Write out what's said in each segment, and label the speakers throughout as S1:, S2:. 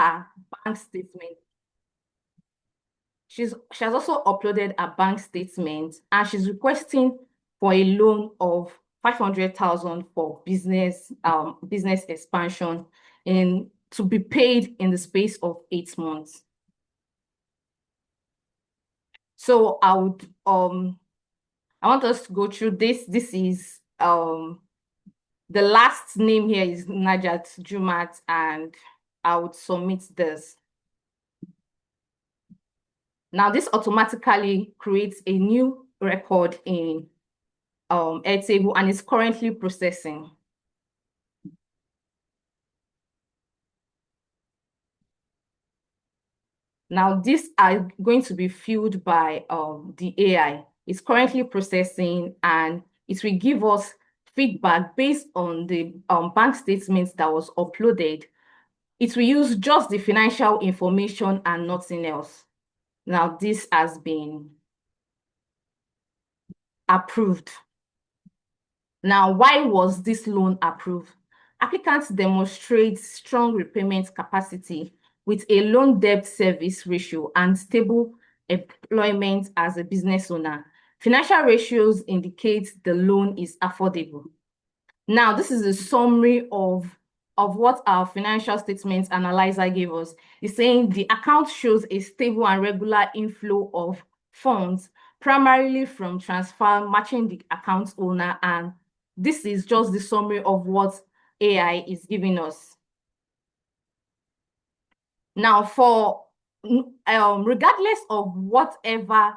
S1: her bank statement. She has also uploaded a bank statement, and she's requesting for a loan of 500,000 for business expansion and to be paid in the space of 8 months. So I want us to go through this. This is the last name here is Najat Jumat, and I would submit this. Now, this automatically creates a new record in Airtable, and is currently processing. Now, these are going to be filled by the AI. It's currently processing, and it will give us feedback based on the bank statements that was uploaded. It will use just the financial information and nothing else. Now, this has been approved. Now, why was this loan approved? Applicants demonstrate strong repayment capacity with a loan debt service ratio and stable employment as a business owner. Financial ratios indicate the loan is affordable. Now, this is a summary of what our financial statements analyzer gave us. It's saying the account shows a stable and regular inflow of funds, primarily from transfer matching the account owner, and this is just the summary of what AI is giving us. Now, for regardless of whatever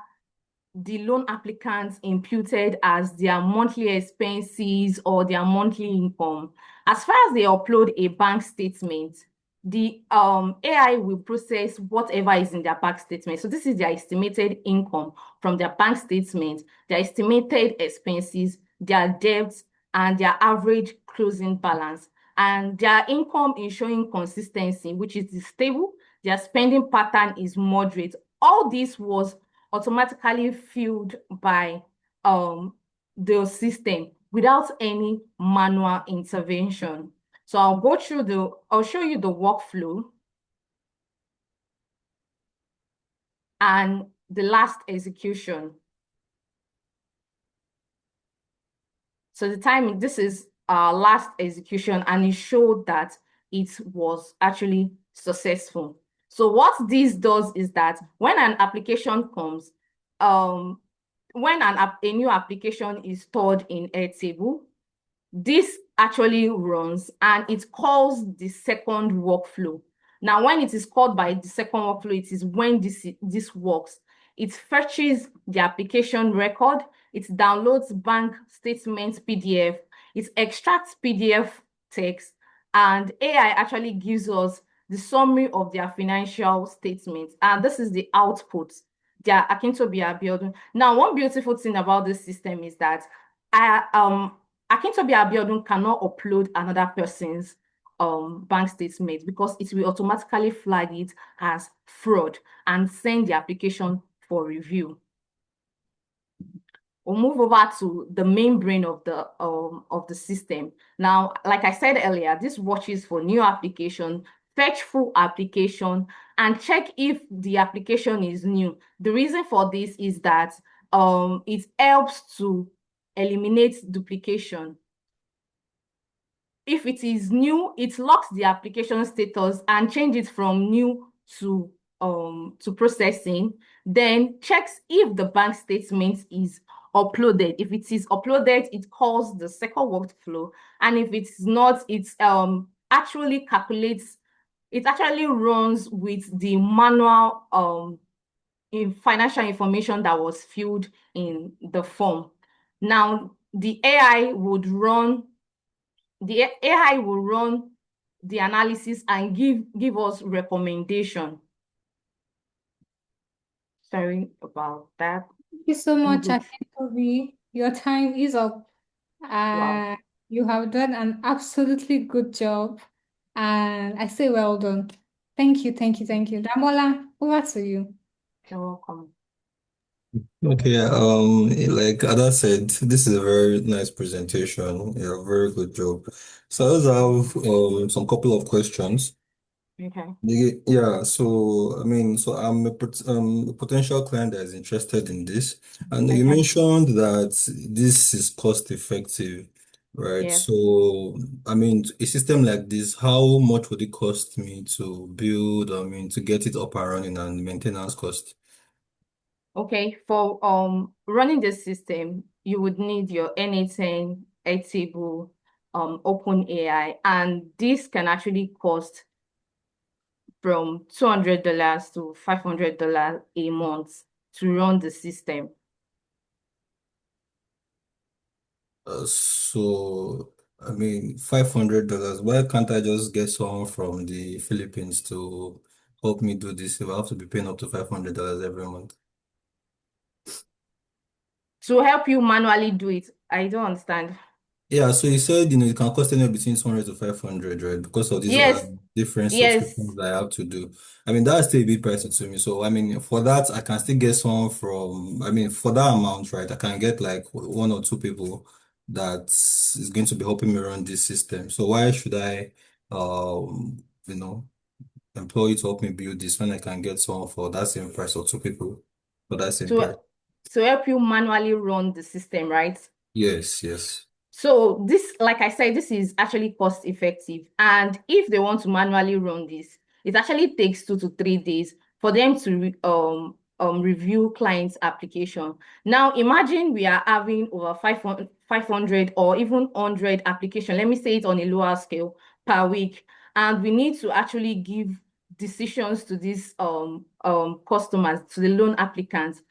S1: the loan applicants imputed as their monthly expenses or their monthly income, as far as they upload a bank statement, the AI will process whatever is in their bank statement. So this is their estimated income from their bank statement, their estimated expenses, their debts, and their average closing balance. And their income is showing consistency, which is stable. Their spending pattern is moderate. All this was automatically filled by the system without any manual intervention. So I'll show you the workflow and the last execution. So the timing, this is our last execution, and it showed that it was actually successful. So what this does is that when an application comes, when a new application is stored in Airtable, this actually runs and it calls the second workflow. Now, when it is called by the second workflow, it is when this works. It fetches the application record, it downloads bank statement PDF, it extracts PDF text, and AI actually gives us the summary of their financial statements. And this is the output. Their Akintobi Abiodun. Now, one beautiful thing about this system is that Akintobi Abiodun cannot upload another person's bank statement because it will automatically flag it as fraud and send the application for review. We'll move over to the main brain of the system. Now, like I said earlier, this watches for new application, fetch full application, and check if the application is new. The reason for this is that it helps to eliminate duplication. If it is new, it locks the application status and changes from new to processing, then checks if the bank statement is uploaded. If it is uploaded, it calls the second workflow, and if it's not, it actually calculates. It actually runs with the manual financial information that was filled in the form. Now, the AI will run the analysis and give us recommendation. Sorry about that.
S2: Thank you so much, Akintobi. Your time is up.
S1: Wow.
S2: You have done an absolutely good job, and I say well done. Thank you, thank you, thank you. Damola, over to you.
S1: You're welcome.
S3: Okay, like Ada said, this is a very nice presentation. Yeah, very good job. So I also have some couple of questions.
S1: Okay.
S3: Yeah, so I mean, so I'm a potential client that is interested in this, and you
S1: Okay.
S3: mentioned that this is cost effective, right?
S1: Yes.
S3: So I mean, a system like this, how much would it cost me to build? I mean, to get it up and running and maintenance cost?
S1: Okay. For running the system, you would need your NA10, Airtable, OpenAI, and this can actually cost from $200 to $500 a month to run the system.
S3: So I mean, $500. Why can't I just get someone from the Philippines to help me do this if I have to be paying up to $500 every month?
S1: To help you manually do it, I don't understand.
S3: Yeah, so you said, it can cost anywhere between 200 to 500, right? Because of these
S1: Yes,
S3: different subscriptions
S1: yes.
S3: that I have to do. I mean, that's still a bit pricey to me. So, I mean, for that, I can still get someone from, I mean, for that amount, right? I can get like one or two people that is going to be helping me run this system. So why should I, you know, employ you to help me build this when I can get someone for that same price or two people for that same
S1: To
S3: price?
S1: to help you manually run the system, right?
S3: Yes, yes.
S1: So this, like I said, this is actually cost effective. And if they want to manually run this, it actually takes 2 to 3 days for them to review client's application. Now imagine we are having over 500 or even 100 application, let me say it on a lower scale, per week. And we need to actually give decisions to these customers, to the loan applicants.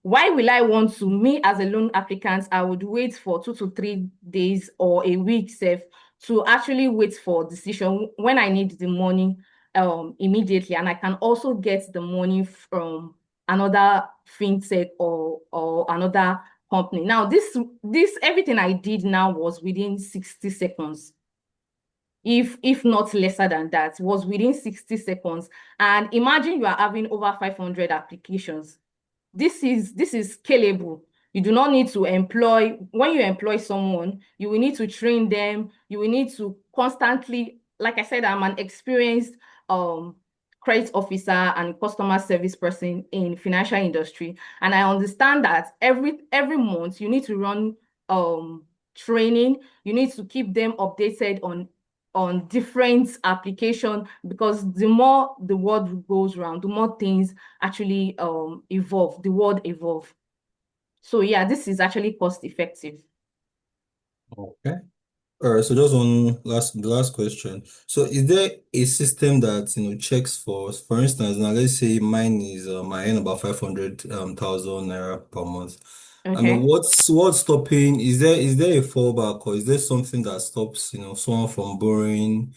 S1: Why will I want to, me as a loan applicant, I would wait for 2 to 3 days or a week safe to actually wait for decision when I need the money immediately, and I can also get the money from another fintech or another company. Now this everything I did now was within 60 seconds. If not lesser than that, was within 60 seconds. And imagine you are having over 500 applications. This is scalable. You do not need to employ, when you employ someone, you will need to train them. You will need to constantly, like I said, I'm an experienced um credit officer and customer service person in financial industry. And I understand that every month you need to run training. You need to keep them updated on different application, because the more the world goes around, the more things actually evolve, the world evolve. So yeah, this is actually cost effective.
S3: Okay. All right, so just the last question. So is there a system that, checks for instance, now let's say mine is I earn about 500 thousand naira per month. I mean,
S1: Okay.
S3: what's stopping? Is there a fallback, or is there something that stops, someone from borrowing?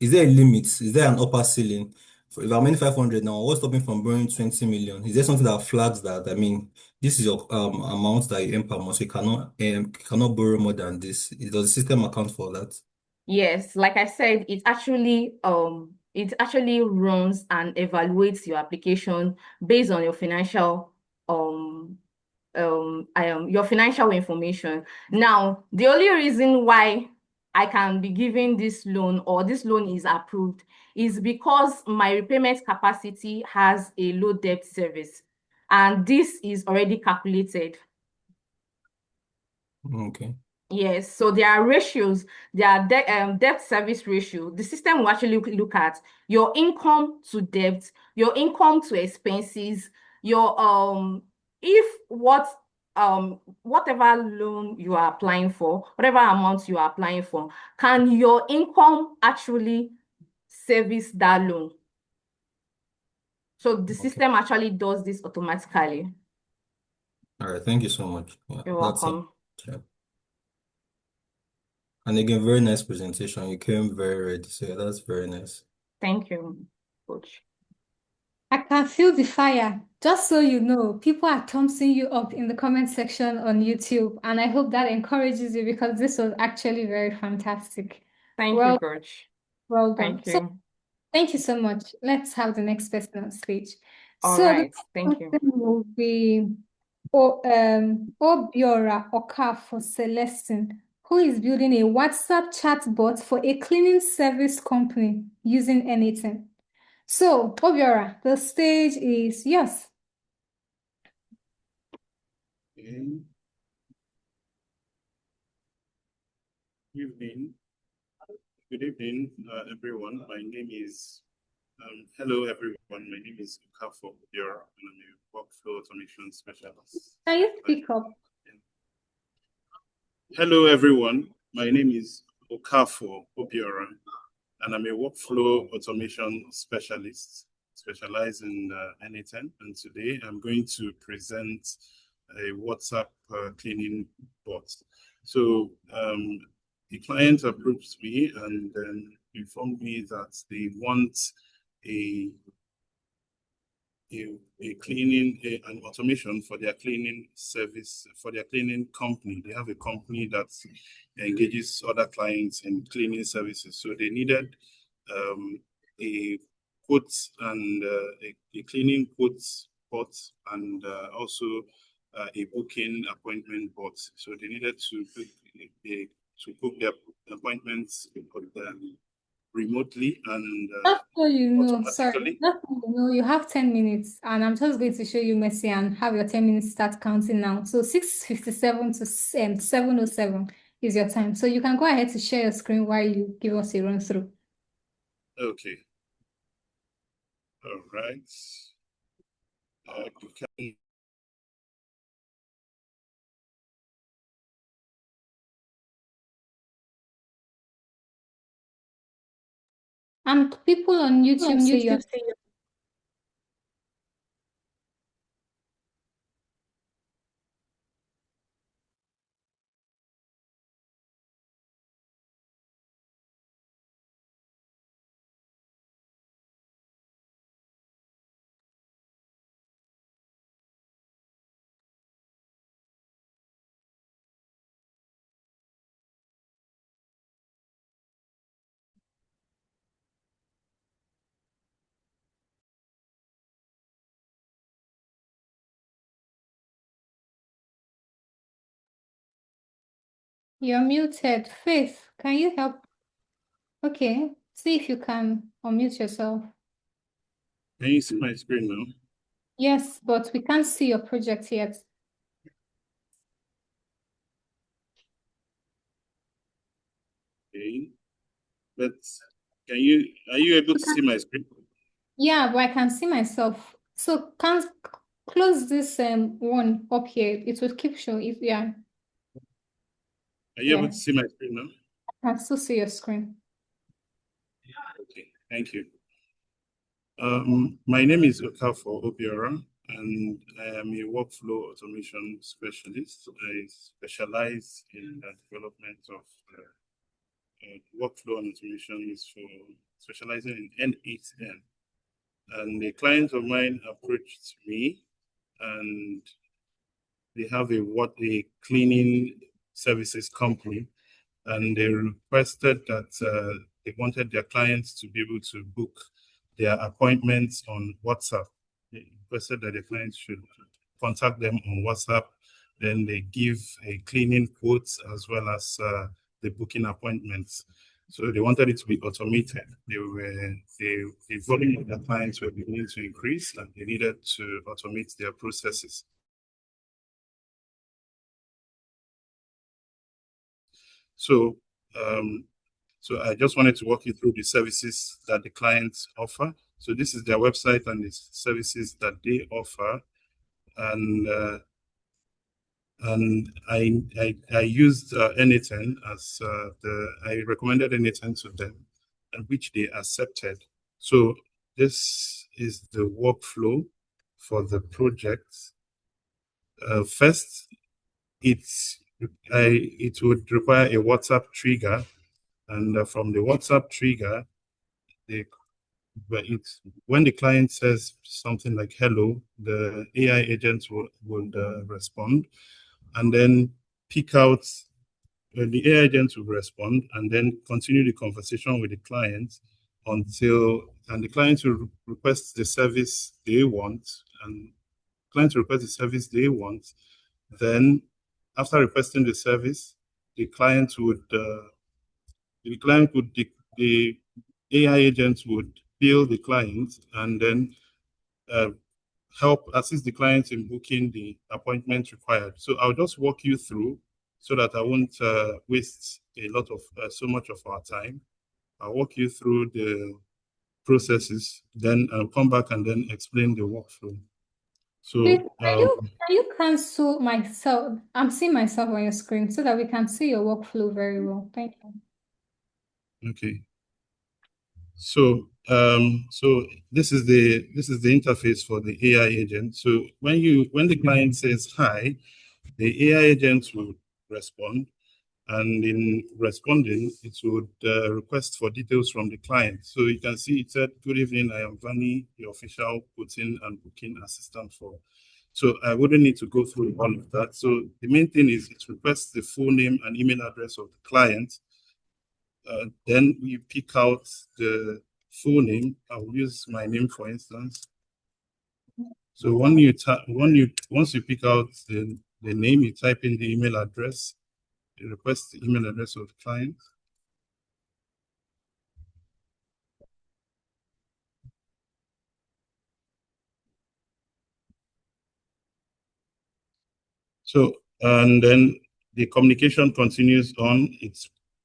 S3: Is there a limit? Is there an upper ceiling? If I'm earning 500 now, what's stopping from borrowing 20 million? Is there something that flags that? I mean, this is your amount that you earn per month. So you cannot borrow more than this. Does the system account for that?
S1: Yes, like I said, it actually runs and evaluates your application based on um your financial information. Now, the only reason why I can be given this loan or this loan is approved is because my repayment capacity has a low debt service, and this is already calculated.
S3: Okay.
S1: Yes, so there are ratios, there are debt service ratio. The system will actually look at your income to debt, your income to expenses, your if whatever loan you are applying for, whatever amount you are applying for, can your income actually service that loan? So the
S3: Okay.
S1: system actually does this automatically.
S3: All right. Thank you so much. Yeah,
S1: You're
S3: that's it.
S1: welcome.
S3: Yeah. And again, very nice presentation. You came very ready. So yeah, that's very nice.
S1: Thank you, coach.
S2: I can feel the fire. Just so you know, people are thumbsing you up in the comment section on YouTube, and I hope that encourages you because this was actually very fantastic.
S1: Thank you,
S2: Well,
S1: coach.
S2: well done.
S1: Thank
S2: So
S1: you.
S2: thank you so much. Let's have the next person on stage.
S1: All
S2: So the
S1: right.
S2: next
S1: Thank you.
S2: person will be Obiora Oka for Celestine, who is building a WhatsApp chatbot for a cleaning service company using anything. So, Obiora, the stage is yours.
S4: Okay. Evening. Good evening, everyone. My name is, hello, everyone. My name is Koka, and I'm a workflow automation specialist.
S2: Can you speak up?
S4: Hello, everyone. My name is Okafo Obiora, and I'm a workflow automation specialist, specialized in anything. And today I'm going to present a WhatsApp cleaning bot. So the client approached me and then informed me that they want a an automation for their cleaning service, for their cleaning company. They have a company that engages other clients in cleaning services. So they needed a quote and a cleaning quote bot and also a booking appointment bot. So they needed to book their appointments remotely and
S2: Just so you know, sorry,
S4: automatically.
S2: just so you know, you have 10 minutes, and I'm just going to show you Messi and have your 10 minutes start counting now. So 6:57 to 7:07 is your time. So you can go ahead to share your screen while you give us a run through.
S4: Okay. All right. You can
S2: And people on YouTube say you're you're muted. Faith, can you help? Okay, see if you can unmute yourself.
S4: Can you see my screen now?
S2: Yes, but we can't see your project yet.
S4: Okay. But are you able to see my screen?
S2: Yeah, but I can see myself. So can close this one up here. It will keep showing. Yeah,
S4: Are you able
S2: yeah.
S4: to see my screen now?
S2: I can still see your screen.
S4: Okay, thank you. My name is Okafo Obiora, and I am a workflow automation specialist. I specialize in the development of workflow and automations for specializing in N8N. And a client of mine approached me, and they have a cleaning services company, and they requested that they wanted their clients to be able to book their appointments on WhatsApp. They requested that the clients should contact them on WhatsApp. Then they give a cleaning quote as well as the booking appointments. So they wanted it to be automated. The volume of their clients were beginning to increase, and they needed to automate their processes. So, so I just wanted to walk you through the services that the clients offer. So this is their website and the services that they offer, and I used Anything as I recommended Anything to them, and which they accepted. So this is the workflow for the project. First, it would require a WhatsApp trigger, and from the WhatsApp trigger, when the client says something like hello, the AI agent would respond, and then pick out the AI agent will respond and then continue the conversation with the client and the client will request the service they want, and client will request the service they want. Then after requesting the service, the client would the AI agent would bill the client and then help assist the client in booking the appointment required. So I'll just walk you through so that I won't waste a lot of so much of our time. I'll walk you through the processes, then I'll come back and then explain the workflow. So
S2: Please, can you cancel myself? I'm seeing myself on your screen so that we can see your workflow very well. Thank you.
S4: okay. So this is the interface for the AI agent. So when the client says hi, the AI agent will respond, and in responding, it would request for details from the client. So you can see it said, "Good evening, I am Vani, your official quoting and booking assistant for." So I wouldn't need to go through all of that. So the main thing is it requests the full name and email address of the client. Then you pick out the full name. I'll use my name for instance. So once you pick out the name, you type in the email address. You request the email address of the client. So and then the communication continues on. It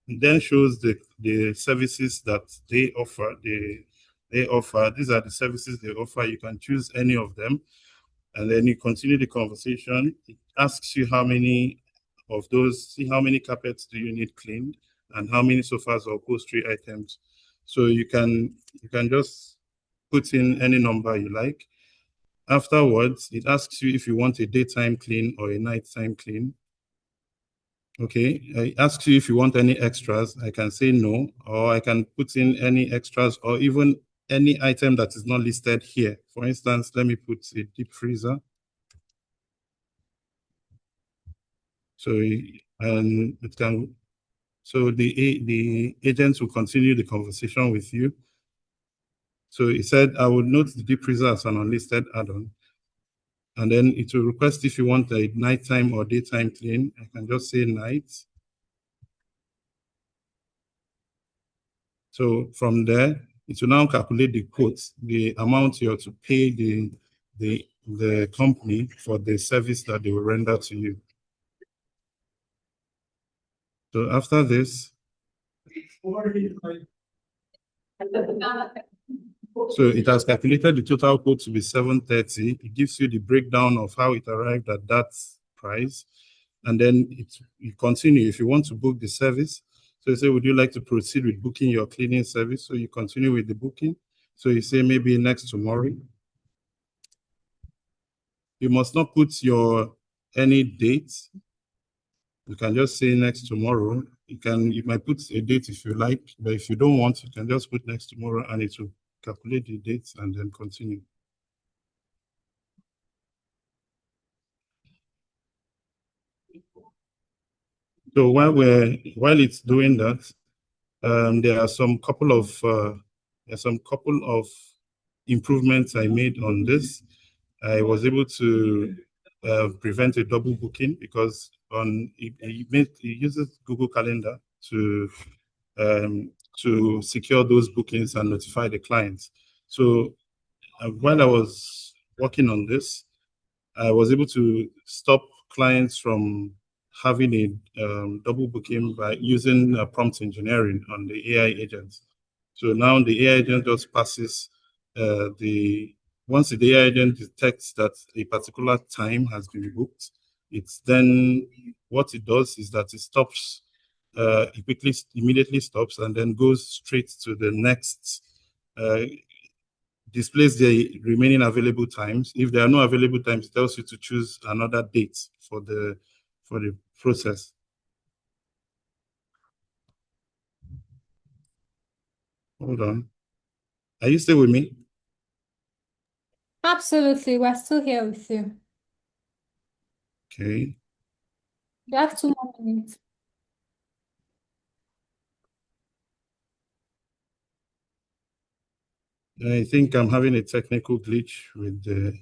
S4: then shows the services that they offer. These are the services they offer. You can choose any of them. And then you continue the conversation. It asks you how many of those, see how many carpets do you need cleaned and how many sofas or upholstery items. So you can just put in any number you like. Afterwards, it asks you if you want a daytime clean or a nighttime clean. Okay, it asks you if you want any extras. I can say no, or I can put in any extras or even any item that is not listed here. For instance, let me put a deep freezer. So and it can, so the agents will continue the conversation with you. So he said, I would note the deep freezer as an unlisted add-on. And then it will request if you want a nighttime or daytime clean. I can just say night. So from there, it will now calculate the quote, the amount you have to pay the company for the service that they will render to you. So after this, so it has calculated the total quote to be 730. It gives you the breakdown of how it arrived at that price. And then you continue if you want to book the service. So you say, would you like to proceed with booking your cleaning service? So you continue with the booking. So you say maybe next tomorrow. You must not put any date. You can just say next tomorrow. You might put a date if you like, but if you don't want, you can just put next tomorrow and it will calculate the dates and then continue. So while it's doing that, there are some couple of improvements I made on this. I was able to prevent a double booking because it uses Google Calendar to secure those bookings and notify the clients. So while I was working on this, I was able to stop clients from having a double booking by using prompt engineering on the AI agent. So now the AI agent just passes once the AI agent detects that a particular time has been booked, it's then what it does is that it stops, it immediately stops and then goes straight to the next displays the remaining available times. If there are no available times, it tells you to choose another date for the process. Hold on. Are you still with me?
S2: Absolutely, we're still here with you.
S4: Okay.
S2: You have 2 more minutes.
S4: I think I'm having a technical glitch with the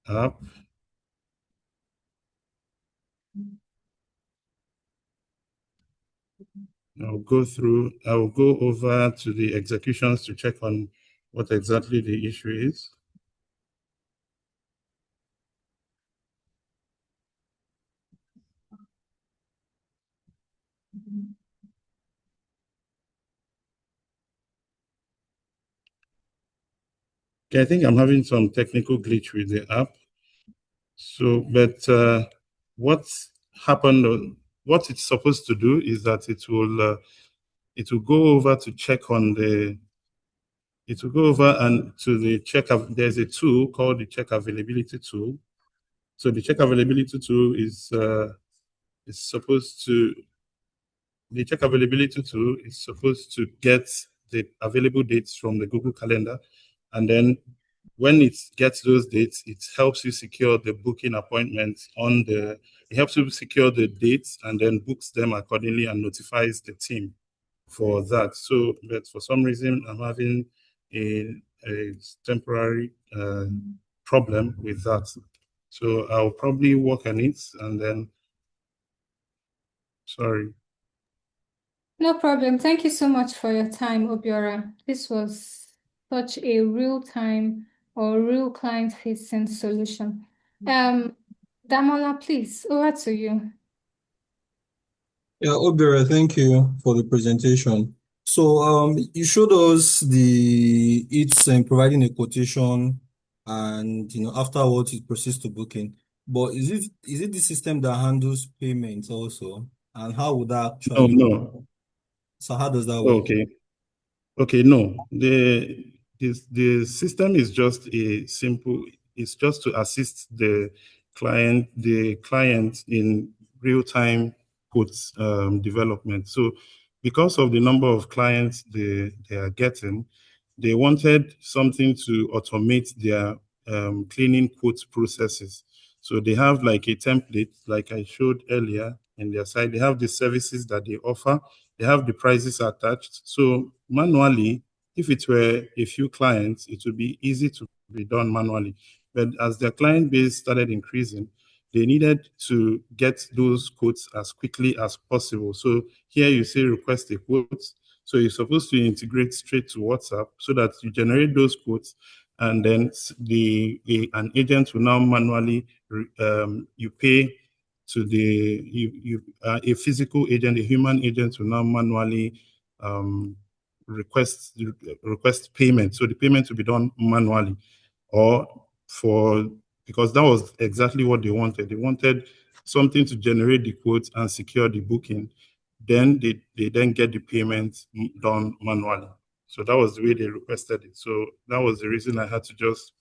S4: app. I'll go over to the executions to check on what exactly the issue is. Okay, I think I'm having some technical glitch with the app. So, but what happened, what it's supposed to do is that it will go over to check on the, it will go over and to the check, there's a tool called the check availability tool. So the check availability tool is supposed to, the check availability tool is supposed to get the available dates from the Google Calendar. And then when it gets those dates, it helps you secure the booking appointments on the, it helps you secure the dates and then books them accordingly and notifies the team for that. So, but for some reason, I'm having a temporary problem with that. So I'll probably work on it and then, sorry.
S2: No problem. Thank you so much for your time, Obiora. This was such a real-time or real client-facing solution. Damola, please, over to you.
S3: Yeah, Obera, thank you for the presentation. So, you showed us it's providing a quotation, and afterwards it proceeds to booking. But is it the system that handles payments also? And how would that
S4: No,
S3: actually work?
S4: no.
S3: So how does that work?
S4: Okay. Okay, no. The system is just a simple, it's just to assist the client in real-time quote development. So because of the number of clients they are getting, they wanted something to automate their cleaning quote processes. So they have like a template, like I showed earlier in their site. They have the services that they offer. They have the prices attached. So manually, if it were a few clients, it would be easy to be done manually. But as their client base started increasing, they needed to get those quotes as quickly as possible. So here you say request a quote. So you're supposed to integrate straight to WhatsApp so that you generate those quotes, and then an agent will now manually you pay to a physical agent, a human agent will now manually um, request payment. So the payment will be done manually, or for because that was exactly what they wanted. They wanted something to generate the quotes and secure the booking. Then they then get the payment done manually. So that was the way they requested it. So that was the reason I had to just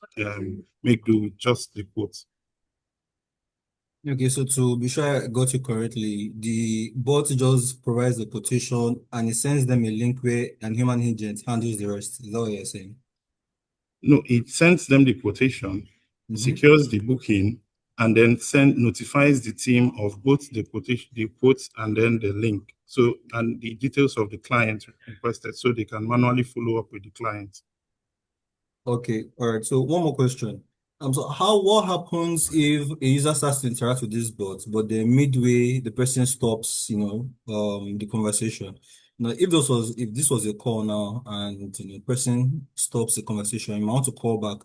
S4: make do with just the quotes.
S3: Okay, so to be sure I got you correctly, the bot just provides the quotation and it sends them a link where an human agent handles the rest. Is that what you're saying?
S4: No, it sends them the quotation, secures the booking, and then notifies the team of both the quotation, the quotes, and then the link. So and the details of the client requested, so they can manually follow up with the client.
S3: Okay, all right. So one more question. So what happens if a user starts to interact with this bot, but then midway the person stops, the conversation? Now, if this was a call now and the person stops the conversation, you might want to call back.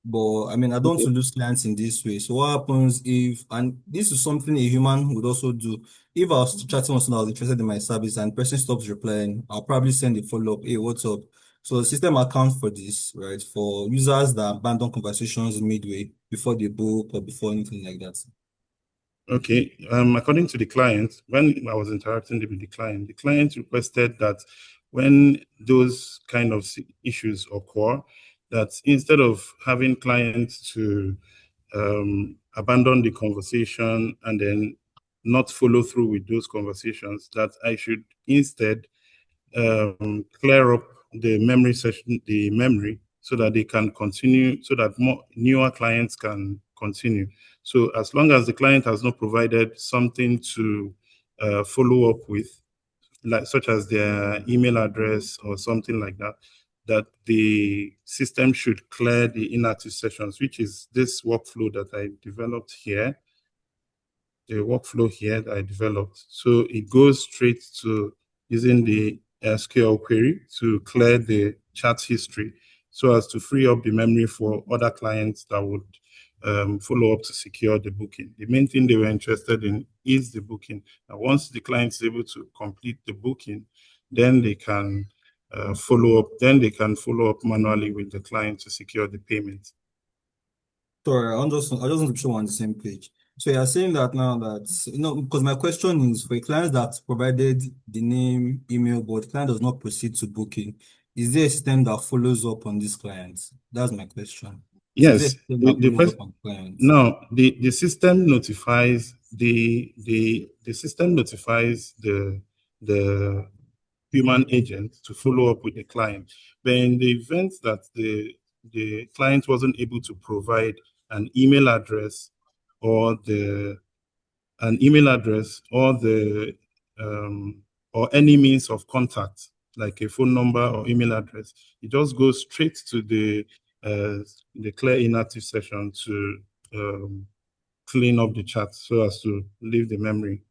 S3: But I mean, I don't want to
S4: Okay.
S3: lose clients in this way. So what happens if, and this is something a human would also do. If I was chatting with someone I was interested in my service and the person stops replying, I'll probably send a follow-up. Hey, what's up? So the system accounts for this, right? For users that abandon conversations midway before they book or before anything like that.
S4: Okay. According to the client, when I was interacting with the client requested that when those kind of issues occur, that instead of having clients to abandon the conversation and then not follow through with those conversations, that I should instead clear up the memory session, the memory, so that they can continue, so that more newer clients can continue. So as long as the client has not provided something to follow up with, like such as their email address or something like that, that the system should clear the inactive sessions, which is this workflow that I developed here, the workflow here that I developed. So it goes straight to using the SQL query to clear the chat history. so as to free up the memory for other clients that would follow up to secure the booking. The main thing they were interested in is the booking. And once the client is able to complete the booking, then they can follow up. Then they can follow up manually with the client to secure the payment.
S3: Sorry, I just want to be sure we're on the same page. So you're saying that now that, because my question is for a client that provided the name, email, but the client does not proceed to booking, is there a system that follows up on this client? That's my question. So is there a
S4: Yes,
S3: system that
S4: the
S3: follows
S4: first
S3: up on clients?
S4: no, the system notifies the system notifies the human agent to follow up with the client. But in the event that the client wasn't able to provide an email address or the an email address or the or any means of contact, like a phone number or email address, it just goes straight to the clear inactive session to clean up the chat so as to leave the memory.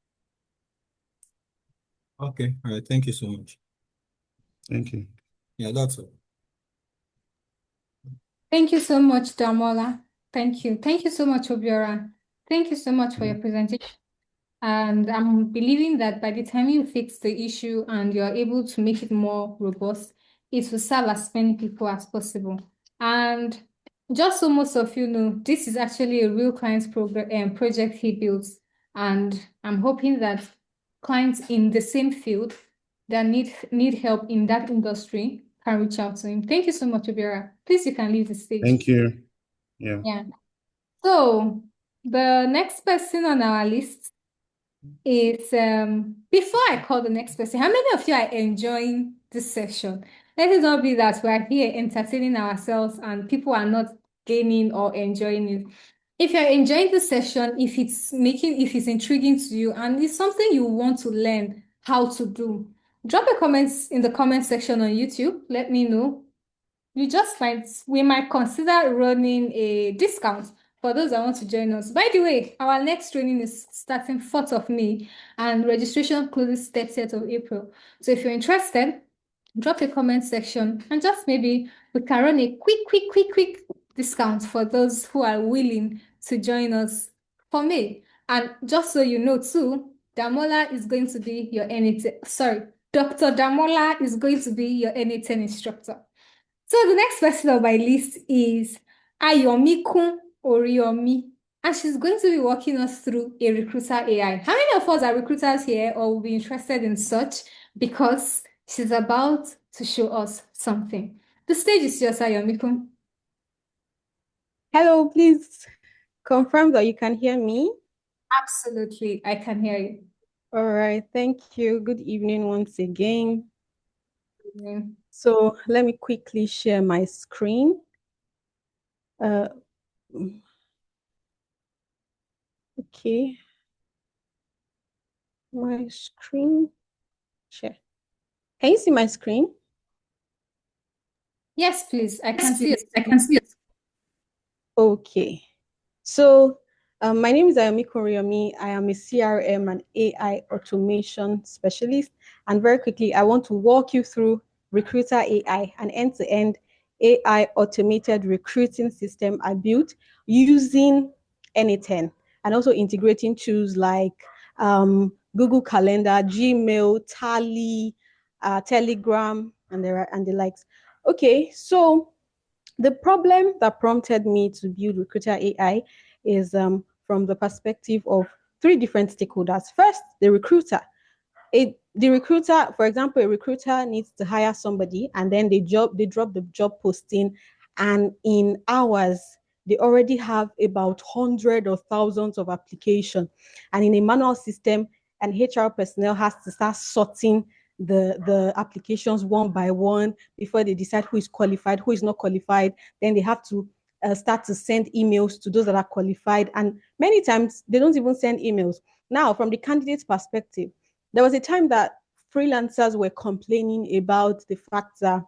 S3: Okay, all right. Thank you so much.
S4: Thank you.
S3: Yeah, that's all.
S2: Thank you so much, Damola. Thank you. Thank you so much, Obiora. Thank you so much for your presentation. And I'm believing that by the time you fix the issue and you're able to make it more robust, it will serve as many people as possible. And just so most of you know, this is actually a real client's project he built. And I'm hoping that clients in the same field that need help in that industry can reach out to him. Thank you so much, Obiora. Please, you can leave the stage.
S4: Thank you. Yeah.
S2: Yeah. So the next person on our list is before I call the next person, how many of you are enjoying this session? Let it not be that we're here entertaining ourselves and people are not gaining or enjoying it. If you're enjoying the session, if it's intriguing to you and it's something you want to learn how to do, drop a comment in the comment section on YouTube. Let me know. We might consider running a discount for those that want to join us. By the way, our next training is starting 4th of May and registration closes 30th of April. So if you're interested, drop a comment section and just maybe we can run a quick discount for those who are willing to join us for May. And just so you know too, Damola is going to be your Dr. Damola is going to be your NA10 instructor. So the next person on my list is Ayomikun Oriomi, and she's going to be walking us through a recruiter AI. How many of us are recruiters here or will be interested in such? Because she's about to show us something. The stage is yours, Ayomikun.
S5: Hello, please confirm that you can hear me.
S2: Absolutely, I can hear you.
S5: All right, thank you. Good evening once again.
S2: Good evening.
S5: So let me quickly share my screen. Okay. My screen share. Can you see my screen?
S2: Yes, please. I can see it.
S1: I can see it.
S5: Okay. So my name is Ayomi Koriomi. I am a CRM and AI automation specialist. And very quickly, I want to walk you through Recruiter AI, an end-to-end AI automated recruiting system I built using NA10 and also integrating tools like Google Calendar, Gmail, Tally, Telegram, and the likes. Okay, so the problem that prompted me to build Recruiter AI is from the perspective of three different stakeholders. First, the recruiter. For example, a recruiter needs to hire somebody and then they drop the job posting, and in hours they already have about hundreds or thousands of applications. And in a manual system, an HR personnel has to start sorting the applications one by one before they decide who is qualified, who is not qualified. Then they have to start to send emails to those that are qualified. And many times they don't even send emails. Now, from the candidate's perspective, there was a time that freelancers were complaining about the fact that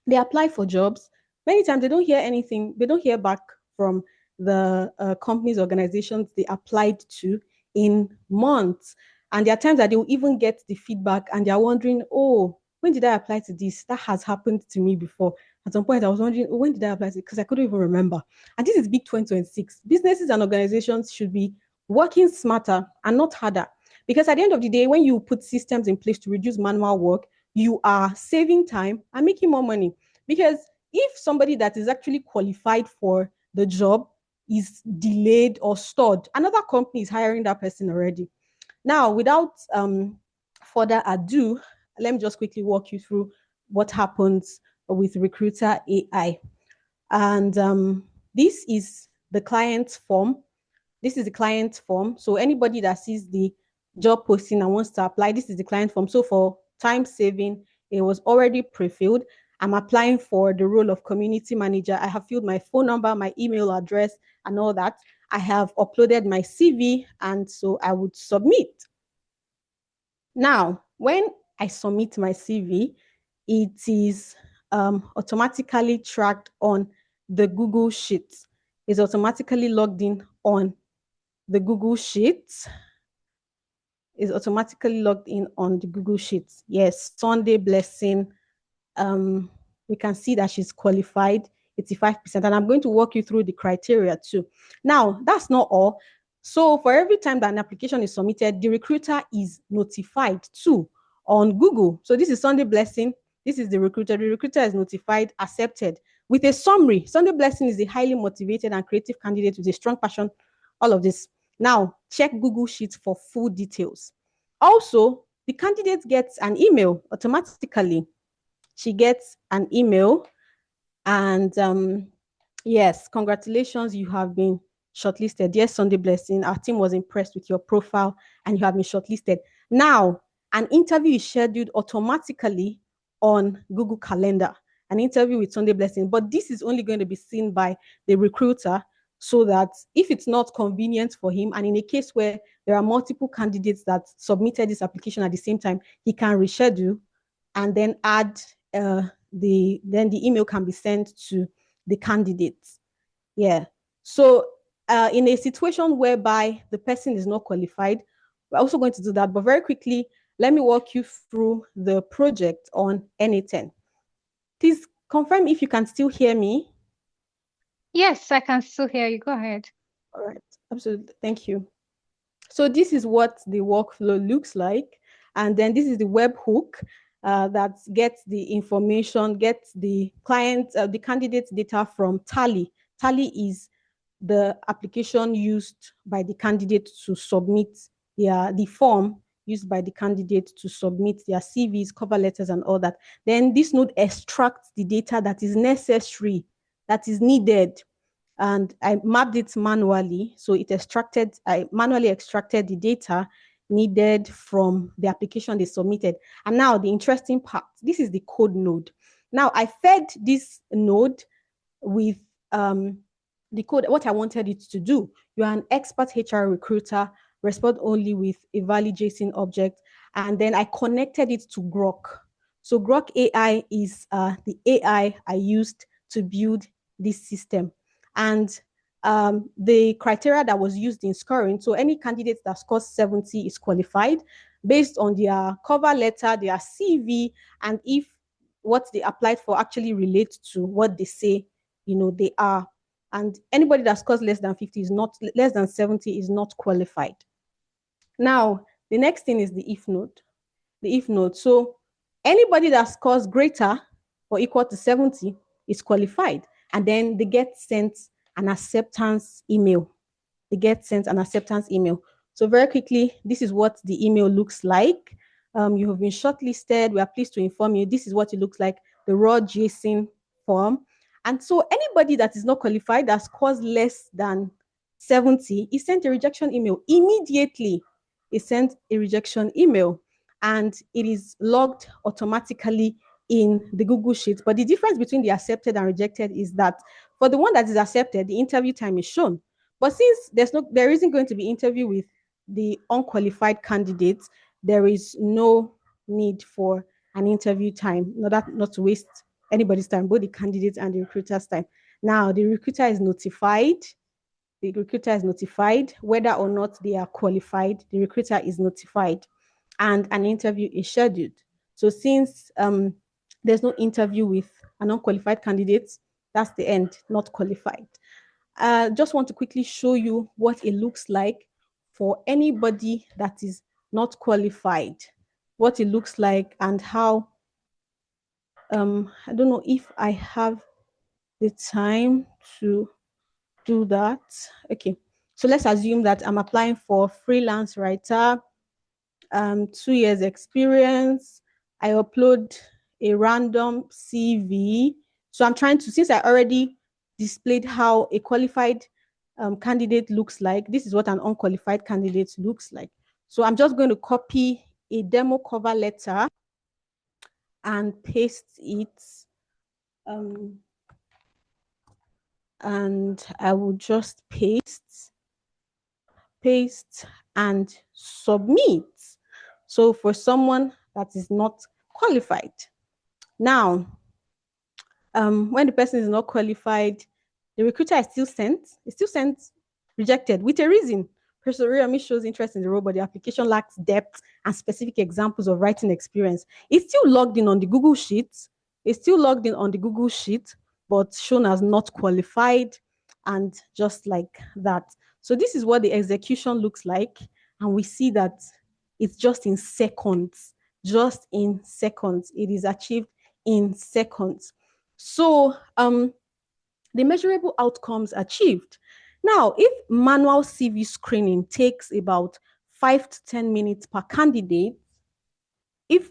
S5: they apply for jobs. Many times they don't hear anything. They don't hear back from the companies, organizations they applied to in months. And there are times that they will even get the feedback and they're wondering, oh, when did I apply to this? That has happened to me before. At some point, I was wondering, when did I apply it? Because I couldn't even remember. And this is big 2026. Businesses and organizations should be working smarter and not harder. Because at the end of the day, when you put systems in place to reduce manual work, you are saving time and making more money. Because if somebody that is actually qualified for the job is delayed or stalled, another company is hiring that person already. Now, without further ado, let me just quickly walk you through what happens with Recruiter AI. And this is the client's form. This is the client's form. So anybody that sees the job posting and wants to apply, this is the client form. So for time saving, it was already pre-filled. I'm applying for the role of community manager. I have filled my phone number, my email address, and all that. I have uploaded my CV, and so I would submit. Now, when I submit my CV, it is automatically tracked on the Google Sheets. It's automatically logged in on the Google Sheets. Is automatically logged in on the Google Sheets. Yes, Sunday Blessing. We can see that she's qualified 85%. And I'm going to walk you through the criteria too. Now, that's not all. So for every time that an application is submitted, the recruiter is notified too on Google. So this is Sunday Blessing. This is the recruiter. The recruiter is notified, accepted with a summary. Sunday Blessing is a highly motivated and creative candidate with a strong passion. All of this. Now, check Google Sheets for full details. Also, the candidate gets an email automatically. She gets an email and yes, congratulations, you have been shortlisted. Yes, Sunday Blessing, our team was impressed with your profile and you have been shortlisted. Now, an interview is scheduled automatically on Google Calendar, an interview with Sunday Blessing, but this is only going to be seen by the recruiter so that if it's not convenient for him, and in a case where there are multiple candidates that submitted this application at the same time, he can reschedule and then add the email can be sent to the candidates. Yeah. So in a situation whereby the person is not qualified, we're also going to do that. But very quickly, let me walk you through the project on NA10. Please confirm if you can still hear me.
S2: Yes, I can still hear you. Go ahead.
S5: All right. Absolutely. Thank you. So this is what the workflow looks like. And then this is the webhook that gets the information, gets the client, the candidate's data from Tally. Tally is the application used by the candidate to submit the form used by the candidate to submit their CVs, cover letters, and all that. Then this node extracts the data that is necessary, that is needed, and I mapped it manually. So I manually extracted the data needed from the application they submitted. And now the interesting part, this is the code node. Now I fed this node with the code, what I wanted it to do. You are an expert HR recruiter, respond only with a valid JSON object. And then I connected it to Grok. So Grok AI is the AI I used to build this system. And the criteria that was used in scoring, so any candidate that scores 70 is qualified based on their cover letter, their CV, and if what they applied for actually relates to what they say, they are. And anybody that scores less than 50 is not, less than 70 is not qualified. Now, the next thing is the if node. The if node. So anybody that scores greater or equal to 70 is qualified. And then they get sent an acceptance email. They get sent an acceptance email. So very quickly, this is what the email looks like. You have been shortlisted. We are pleased to inform you. This is what it looks like, the raw JSON form. And so anybody that is not qualified that scores less than 70 is sent a rejection email. Immediately, is sent a rejection email. And it is logged automatically in the Google Sheet. But the difference between the accepted and rejected is that for the one that is accepted, the interview time is shown. But since there isn't going to be interview with the unqualified candidates, there is no need for an interview time, not to waste anybody's time, both the candidates and the recruiter's time. Now, the recruiter is notified. The recruiter is notified whether or not they are qualified. The recruiter is notified, and an interview is scheduled. So since there's no interview with an unqualified candidate, that's the end, not qualified. Just want to quickly show you what it looks like for anybody that is not qualified, what it looks like and how, I don't know if I have the time to do that. Okay, so let's assume that I'm applying for freelance writer, 2 years experience. I upload a random CV. So I'm trying to, since I already displayed how a qualified candidate looks like, this is what an unqualified candidate looks like. So I'm just going to copy a demo cover letter and paste it. And I will just paste and submit. So for someone that is not qualified. Now, when the person is not qualified, the recruiter is still sent rejected with a reason. Person Riomi shows interest in the role, but the application lacks depth and specific examples of writing experience. It's still logged in on the Google Sheet. But shown as not qualified, and just like that. So this is what the execution looks like, and we see that it's just in seconds. Just in seconds. It is achieved in seconds. So the measurable outcomes achieved. Now, if manual CV screening takes about 5 to 10 minutes per candidate, if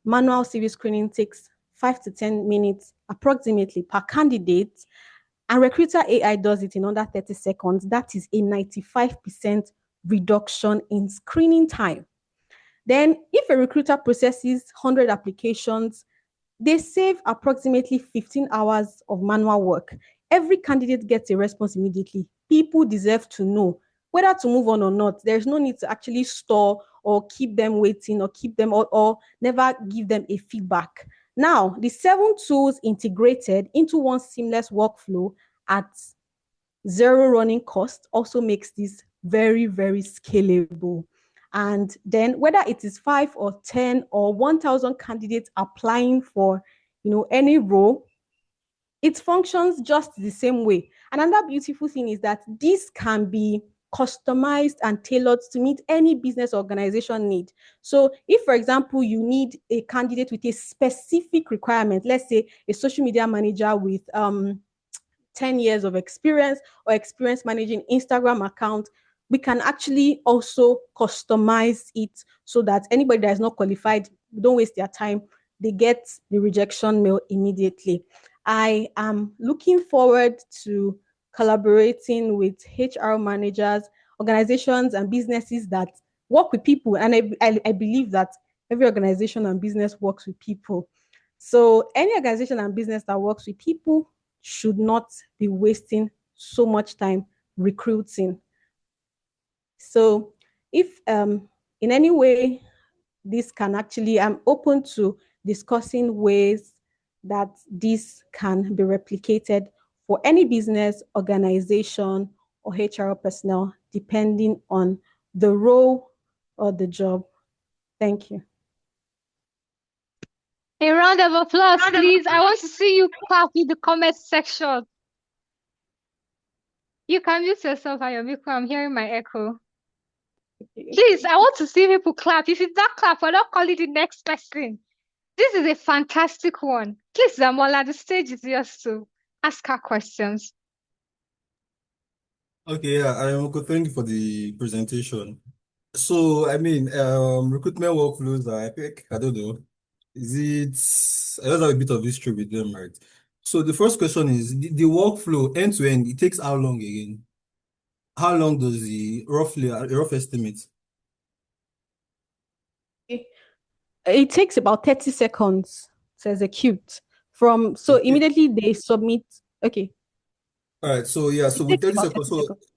S5: manual CV screening takes 5 to 10 minutes approximately per candidate, and Recruiter AI does it in under 30 seconds, that is a 95% reduction in screening time. Then, if a recruiter processes 100 applications, they save approximately 15 hours of manual work. Every candidate gets a response immediately. People deserve to know whether to move on or not. There's no need to actually store or keep them waiting or keep them or never give them a feedback. Now, the 7 tools integrated into one seamless workflow at zero running cost also makes this very, very scalable. And then whether it is 5 or 10 or 1,000 candidates applying for, any role, it functions just the same way. And another beautiful thing is that this can be customized and tailored to meet any business organization need. So if, for example, you need a candidate with a specific requirement, let's say a social media manager with 10 years of experience or experience managing Instagram account, we can actually also customize it so that anybody that is not qualified, don't waste their time, they get the rejection mail immediately. I am looking forward to collaborating with HR managers, organizations, and businesses that work with people. And I believe that every organization and business works with people. So any organization and business that works with people should not be wasting so much time recruiting. So if in any way this can actually, I'm open to discussing ways that this can be replicated for any business, organization, or HR personnel, depending on the role or the job. Thank you.
S2: A round of applause, please. I want to see you clap in the comment section. You can mute yourself, Ayomiko. I'm hearing my echo. Please, I want to see people clap. If you don't clap, we're not calling the next person. This is a fantastic one. Please, Zamola, the stage is yours to ask her questions.
S3: Okay, yeah, thank you for the presentation. So, recruitment workflows are epic. I don't know. I just have a bit of history with them, right? So the first question is the workflow end to end, it takes how long again? How long does roughly a rough estimate?
S5: It takes about 30 seconds to execute so
S3: Okay.
S5: immediately they submit. Okay.
S3: All right. So yeah,
S5: It
S3: so with
S5: takes
S3: 30
S5: about
S3: seconds,
S5: 30
S3: so
S5: seconds.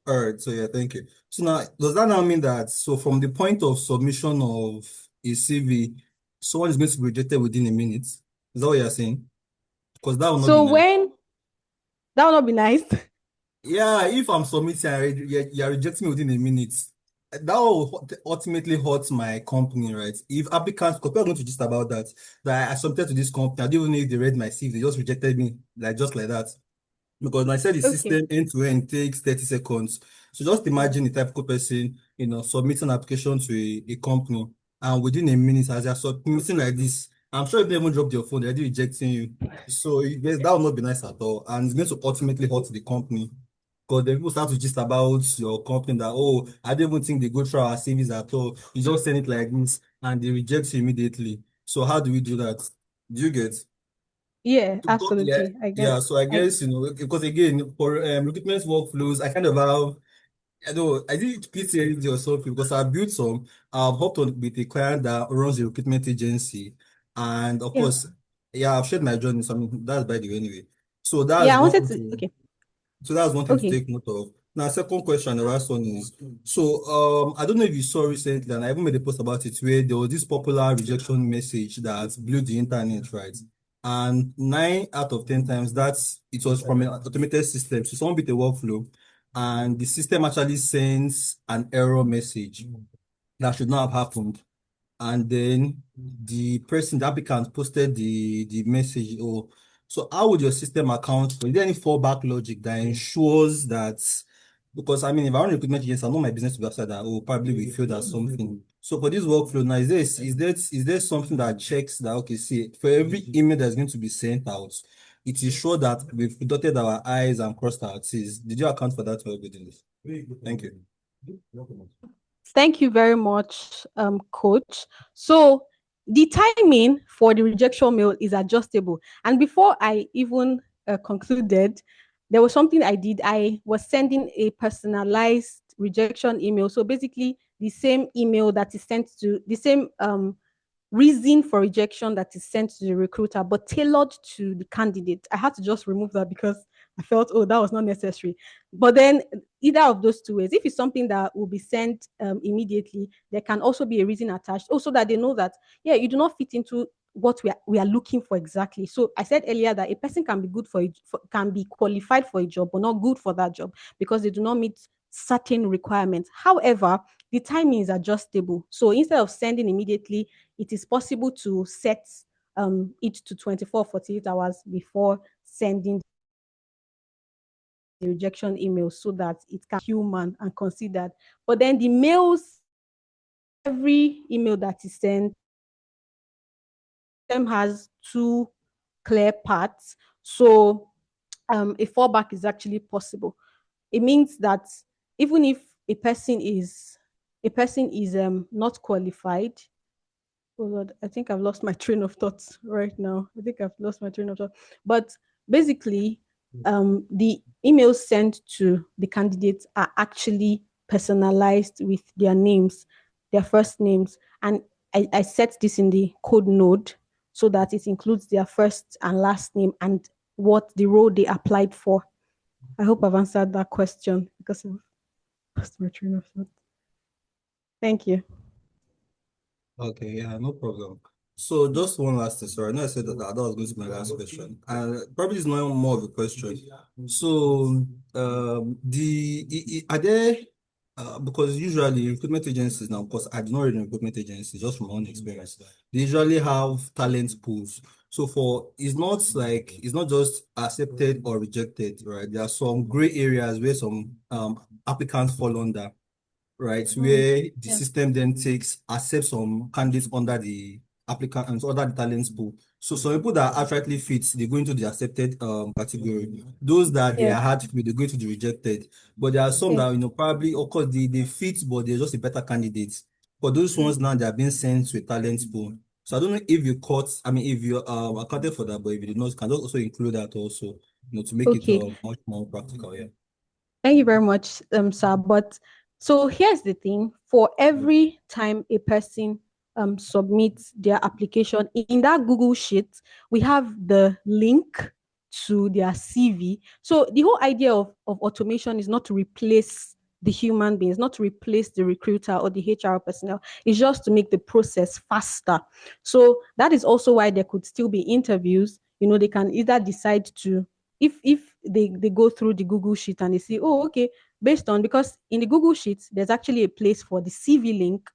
S3: all right, so yeah, thank you. So now does that now mean that from the point of submission of a CV, someone is going to be rejected within a minute? Is that what you're saying? Because that will not be
S5: So
S3: nice.
S5: that would not be nice.
S3: Yeah, if I'm submitting and you're rejecting me within a minute, that will ultimately hurt my company, right? If applicants, because people are going to just about that I submitted to this company, I didn't even know if they read my CV, they just rejected me, like just like that. Because when I said the
S5: Okay.
S3: system end to end takes 30 seconds. So just imagine the typical person, submitting an application to a company, and within a minute, as they're submitting like this, I'm sure if they even dropped your phone, they're already rejecting you. So yes, that will not be nice at all. And it's going to ultimately hurt the company. Because then people start to gist about your company that, oh, I don't even think they go through our CVs at all. You just send it like this and they reject you immediately. So how do we do that? Do you get?
S5: Yeah,
S3: Yeah,
S5: absolutely. I get.
S3: yeah. So I
S5: I
S3: guess, because again, for recruitment workflows, I kind of have, I know, I did PTSD or something because I built some, I've hopped on with a client that runs a recruitment agency. And of
S5: yeah.
S3: course, yeah, I've shared my journey. So I mean, that's by the way anyway. So that's
S5: Yeah, I
S3: one
S5: wanted
S3: thing
S5: to
S3: to
S5: okay.
S3: So that's one thing to
S5: Okay.
S3: take note of. Now, second question, the last one is, so I don't know if you saw recently, and I even made a post about it, where there was this popular rejection message that blew the internet, right? And 9 out of 10 times it was from an automated system. So someone built a workflow, and the system actually sends an error message that should not have happened, and then the applicant posted the message. Oh, so how would your system account for? Is there any fallback logic that ensures that? Because I mean, if I run a recruitment agency, I know my business to be outside that, oh, probably we feel that something. So for this workflow now, is there something that checks that, okay, see, for every email that's going to be sent out, it is sure that we've dotted our I's and crossed our T's. Did you account for that for everything? Thank you.
S5: Thank you very much, coach. So the timing for the rejection mail is adjustable. And before I even concluded, there was something I did. I was sending a personalized rejection email. So basically, the same email that is sent to the same reason for rejection that is sent to the recruiter, but tailored to the candidate. I had to just remove that because I felt, oh, that was not necessary. But then, either of those two ways, if it's something that will be sent immediately, there can also be a reason attached, also that they know that, yeah, you do not fit into what we are looking for exactly. So I said earlier that a person can be good can be qualified for a job, but not good for that job because they do not meet certain requirements. However, the timing is adjustable. So instead of sending immediately, it is possible to set it to 24, 48 hours before sending the rejection email so that it can be human and considered. But then the mails, every email that is sent, them has two clear parts. So a fallback is actually possible. It means that even if a person is not qualified. Oh Lord, I think I've lost my train of thoughts right now. I think I've lost my train of thought. But basically, the emails sent to the candidates are actually personalized with their names, their first names. And I set this in the code node so that it includes their first and last name and what the role they applied for. I hope I've answered that question because I've lost my train of thought. Thank you.
S3: Okay, yeah, no problem. So just one last thing. Sorry, I know I said that was going to be my last question, and probably it's not more of a question. So, are there, because usually recruitment agencies now, of course, I do not read recruitment agencies just from my own experience. They usually have talent pools. So it's not just accepted or rejected, right? There are some gray areas where some applicants fall under, right?
S5: Mm,
S3: Where the
S5: yeah.
S3: system then accepts some candidates under the applicant and under the talent pool. So some people that accurately fit, they go into the accepted category. Those that they
S5: Yeah.
S3: are hard to fit, they go into the rejected. But there are some
S5: Yeah.
S3: that probably, of course, they fit, but they're just a better candidate. For those ones now, they are being sent to a talent pool. So I don't know if you if you accounted for that, but if you did not, can just also include that also, to make it
S5: Okay.
S3: much more practical. Yeah.
S5: Thank you very much, sir. But so here's the thing: for every time a person submits their application in that Google Sheet, we have the link to their CV. So the whole idea of automation is not to replace the human beings, not to replace the recruiter or the HR personnel. It's just to make the process faster. So that is also why there could still be interviews. They can either decide to if they go through the Google Sheet and they see, oh, okay, based on, because in the Google Sheet, there's actually a place for the CV link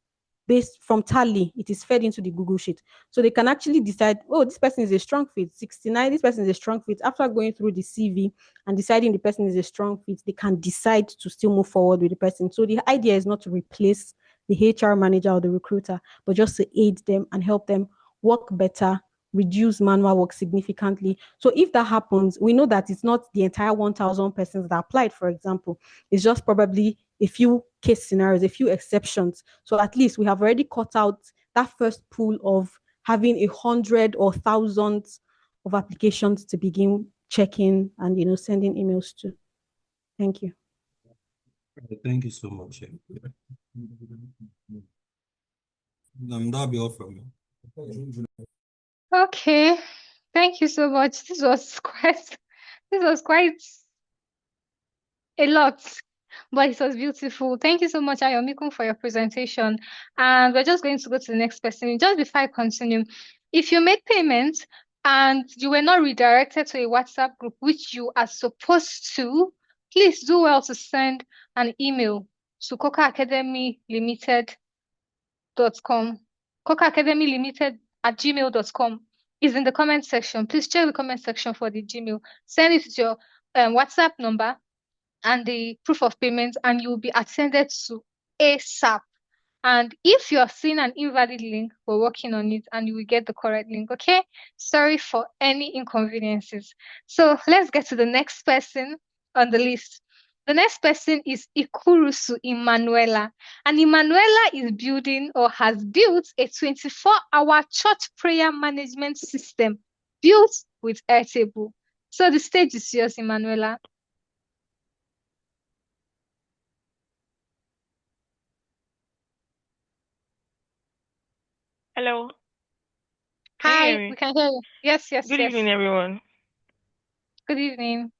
S5: based from Tally. It is fed into the Google Sheet. So they can actually decide, oh, this person is a strong fit, 69, this person is a strong fit. After going through the CV and deciding the person is a strong fit, they can decide to still move forward with the person. So the idea is not to replace the HR manager or the recruiter, but just to aid them and help them work better, reduce manual work significantly. So if that happens, we know that it's not the entire 1,000 persons that applied, for example. It's just probably a few case scenarios, a few exceptions. So at least we have already cut out that first pool of having 100 or thousands of applications to begin checking and sending emails to. Thank you.
S3: Thank you so much. That'll be all from me.
S2: Okay. Thank you so much. This was quite a lot, but it was beautiful. Thank you so much, Ayomikun, for your presentation. And we're just going to go to the next person. Just before I continue, if you made payments and you were not redirected to a WhatsApp group, which you are supposed to, please do well to send an email to cocaacademylimited.com. cocaacademylimited@gmail.com is in the comment section. Please check the comment section for the Gmail. Send it to your WhatsApp number and the proof of payment, and you will be attended to ASAP. And if you're seeing an invalid link, we're working on it and you will get the correct link. Okay? Sorry for any inconveniences. So let's get to the next person on the list. The next person is Ikurusu Emanuela. And Emanuela is building or has built a 24-hour church prayer management system built with Airtable. So the stage is yours, Emanuela.
S6: Hello. Can you hear
S2: Hi,
S6: me?
S2: we can hear you. Yes.
S6: Good evening, everyone.
S2: Good evening.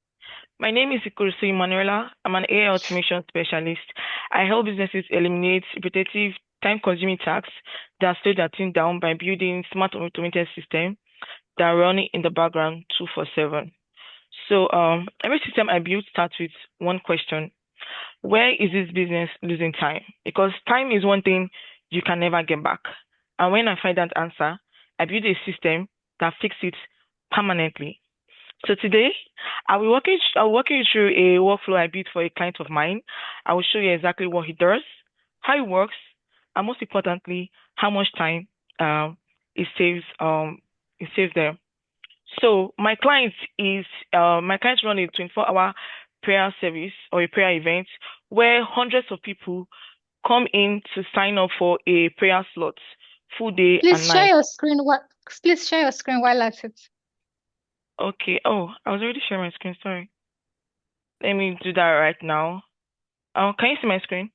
S6: My name is Ikurusu Emanuela. I'm an AI automation specialist. I help businesses eliminate repetitive, time-consuming tasks that slow their team down by building smart automated systems that are running in the background 24/7. So every system I build starts with one question. Where is this business losing time? Because time is one thing you can never get back. And when I find that answer, I build a system that fixes it permanently. So today, I'll walk you through a workflow I built for a client of mine. I will show you exactly what he does, how it works, and most importantly, how much time it saves them. So my client run a 24-hour prayer service or a prayer event where hundreds of people come in to sign up for a prayer slot, full day
S2: Please
S6: and
S2: share
S6: night.
S2: your screen. Please share your screen while at it.
S6: Okay. Oh, I was already sharing my screen. Sorry. Let me do that right now. Can you see my screen?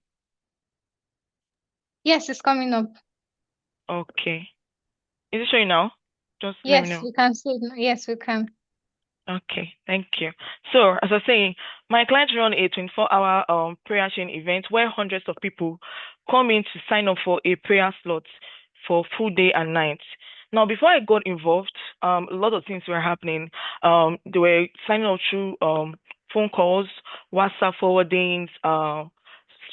S2: Yes, it's coming up.
S6: Okay. Is it showing now? Just let me
S2: Yes,
S6: know.
S2: we can see it now. Yes, we can.
S6: Okay, thank you. So, as I was saying, my clients run a 24-hour prayer chain event where hundreds of people come in to sign up for a prayer slot for full day and night. Now, before I got involved, a lot of things were happening. They were signing up through phone calls, WhatsApp forwardings, a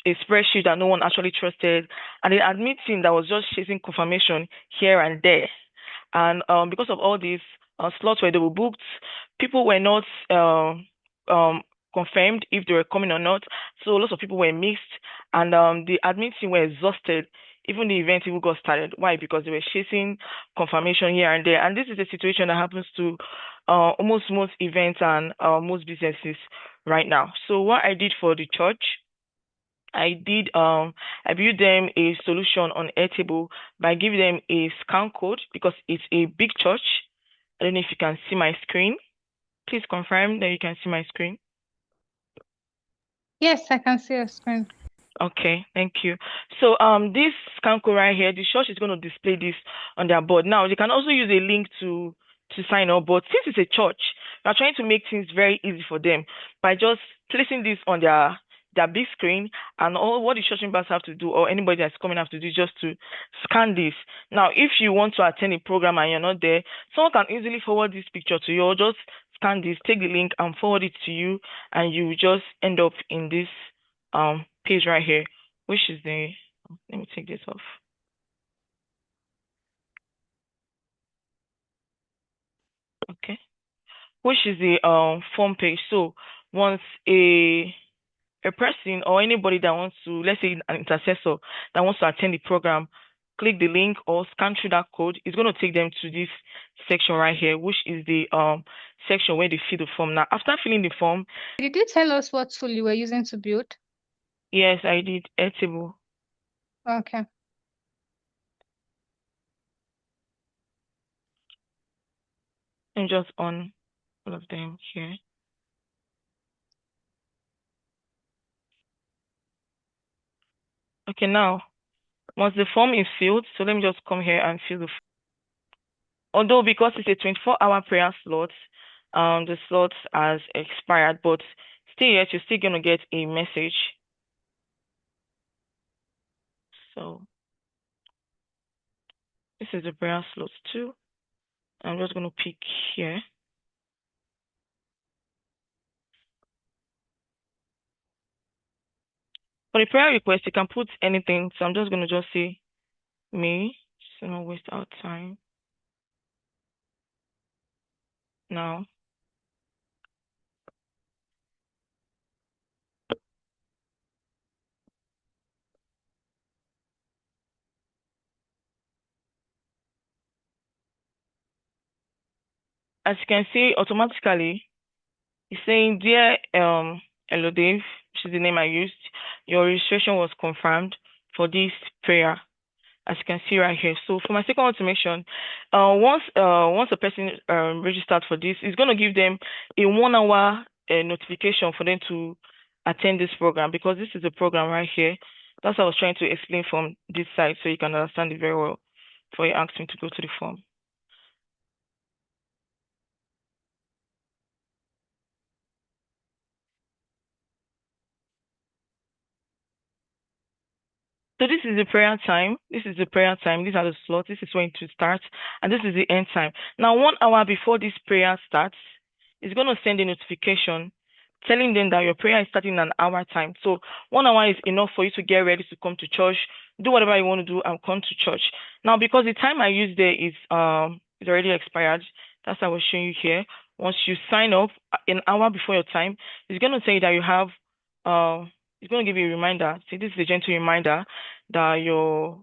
S6: spreadsheet that no one actually trusted, and an admin team that was just chasing confirmation here and there. And because of all these slots where they were booked, people were not confirmed if they were coming or not. So lots of people were mixed, and the admin team were exhausted. Even the event even got started. Why? Because they were chasing confirmation here and there. And this is a situation that happens to almost most events and most businesses right now. So what I did for the church, I built them a solution on Airtable by giving them a scan code because it's a big church. I don't know if you can see my screen. Please confirm that you can see my screen.
S2: Yes, I can see your screen.
S6: Okay, thank you. So this scan code right here, the church is going to display this on their board. Now they can also use a link to sign up, but since it's a church, we are trying to make things very easy for them by just placing this on their big screen, and all what the church members have to do, or anybody that's coming have to do, is just to scan this. Now, if you want to attend a program and you're not there, someone can easily forward this picture to you, or just scan this, take the link and forward it to you, and you will just end up in this page right here, which is the, let me take this off. Okay, which is the form page. So once a person or anybody that wants to, let's say an intercessor that wants to attend the program, click the link or scan through that code, it's going to take them to this section right here, which is the section where they fill the form. Now, after filling the form,
S2: Did you tell us what tool you were using to build?
S6: yes, I did Airtable.
S2: Okay.
S6: I'm just on all of them here. Okay, now once the form is filled, so let me just come here and fill the form. Although because it's a 24-hour prayer slot, the slot has expired, but still yet you're still gonna get a message. So this is the prayer slot too. I'm just gonna pick here. For the prayer request, you can put anything. So I'm just gonna just say me, so not waste our time. Now, as you can see, automatically it's saying, dear hello Dave, which is the name I used, your registration was confirmed for this prayer, as you can see right here. So for my second automation, once a person registered for this, it's going to give them a 1 hour notification for them to attend this program, because this is a program right here. That's what I was trying to explain from this side, so you can understand it very well before you ask me to go to the form. So this is the prayer time. This is the prayer time. These are the slots. This is when to start, and this is the end time. Now, 1 hour before this prayer starts, it's going to send a notification telling them that your prayer is starting in an hour time. So 1 hour is enough for you to get ready to come to church, do whatever you want to do, and come to church. Now, because the time I used there is already expired, that's what I was showing you here. Once you sign up an hour before your time, it's going to say that you have it's going to give you a reminder. See, this is a gentle reminder that your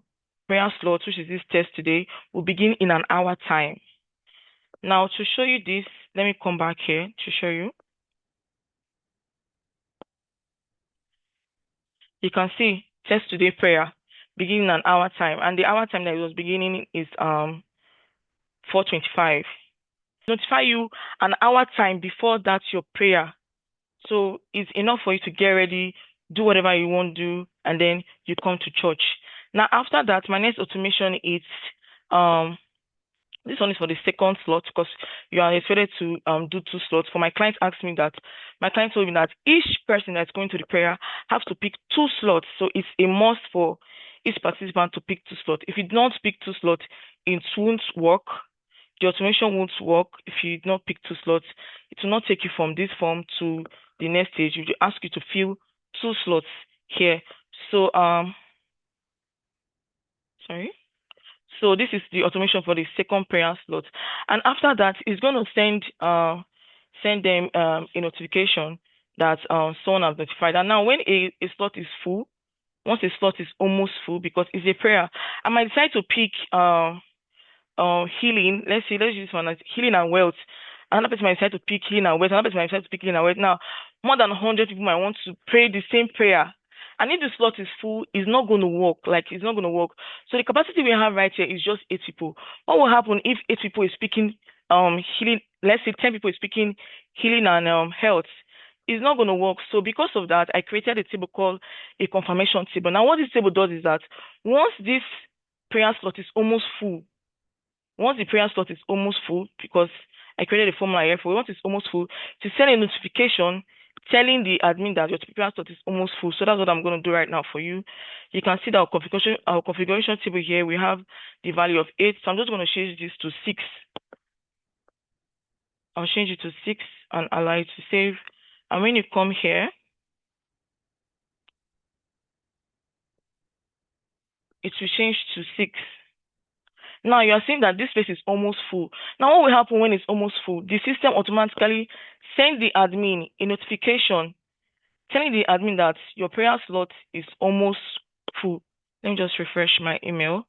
S6: prayer slot, which is this test today, will begin in an hour time. Now, to show you this, let me come back here to show you. You can see test today prayer beginning an hour time, and the hour time that it was beginning is 4:25. Notify you an hour time before that your prayer. So it's enough for you to get ready, do whatever you want to do, and then you come to church. Now, after that, my next automation is this one is for the second slot, because you are expected to do 2 slots. For my client asked me that, my client told me that each person that's going to the prayer have to pick 2 slots. So it's a must for each participant to pick 2 slots. If you don't pick 2 slots, it won't work. The automation won't work if you do not pick 2 slots. It will not take you from this form to the next stage. It will ask you to fill 2 slots here. So sorry. So this is the automation for the second prayer slot. And after that, it's going to send them a notification that someone has notified. And now when a slot is full, once a slot is almost full, because it's a prayer, I might decide to pick healing. Let's use this one as healing and wealth. Another person might decide to pick healing and wealth. Another person might decide to pick healing and wealth. Now, more than 100 people might want to pray the same prayer. And if the slot is full, it's not going to work. It's not going to work. So the capacity we have right here is just 8 people. What will happen if 8 people is speaking healing? Let's say 10 people is speaking healing and health. It's not going to work. So because of that, I created a table called a confirmation table. Now, what this table does is that once this prayer slot is almost full, because I created a formula here for once it's almost full, to send a notification telling the admin that your prayer slot is almost full. So that's what I'm going to do right now for you. You can see that our configuration table here, we have the value of 8. So I'm just going to change this to 6. I'll change it to 6 and allow it to save. And when you come here, it will change to 6. Now you are seeing that this space is almost full. Now what will happen when it's almost full? The system automatically sends the admin a notification telling the admin that your prayer slot is almost full. Let me just refresh my email.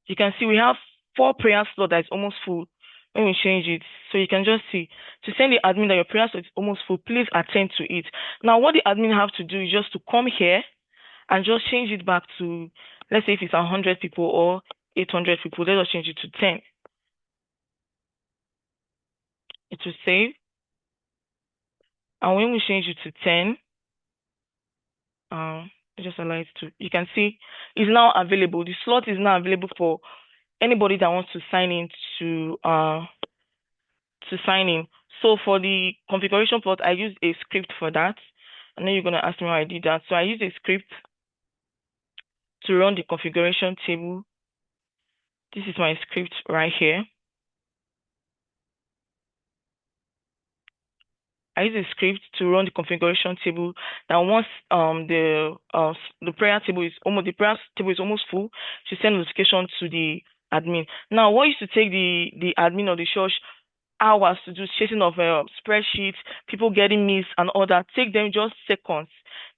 S6: You can see we have 4 prayer slots that is almost full when we change it. So you can just see to send the admin that your prayer slot is almost full, please attend to it. Now what the admin have to do is just to come here and just change it back to, let's say if it's 100 people or 800 people, let us change it to 10. It will save. And when we change it to 10, just allow it to, you can see it's now available. The slot is now available for anybody that wants to sign in to sign in. So for the configuration plot, I use a script for that. And then you're going to ask me how I did that. So I use a script to run the configuration table. This is my script right here. I use a script to run the configuration table. Now, once the prayer table is almost full, to send notification to the admin. Now, what used to take the admin of the church hours to do, chasing of spreadsheets, people getting missed and all that, take them just seconds.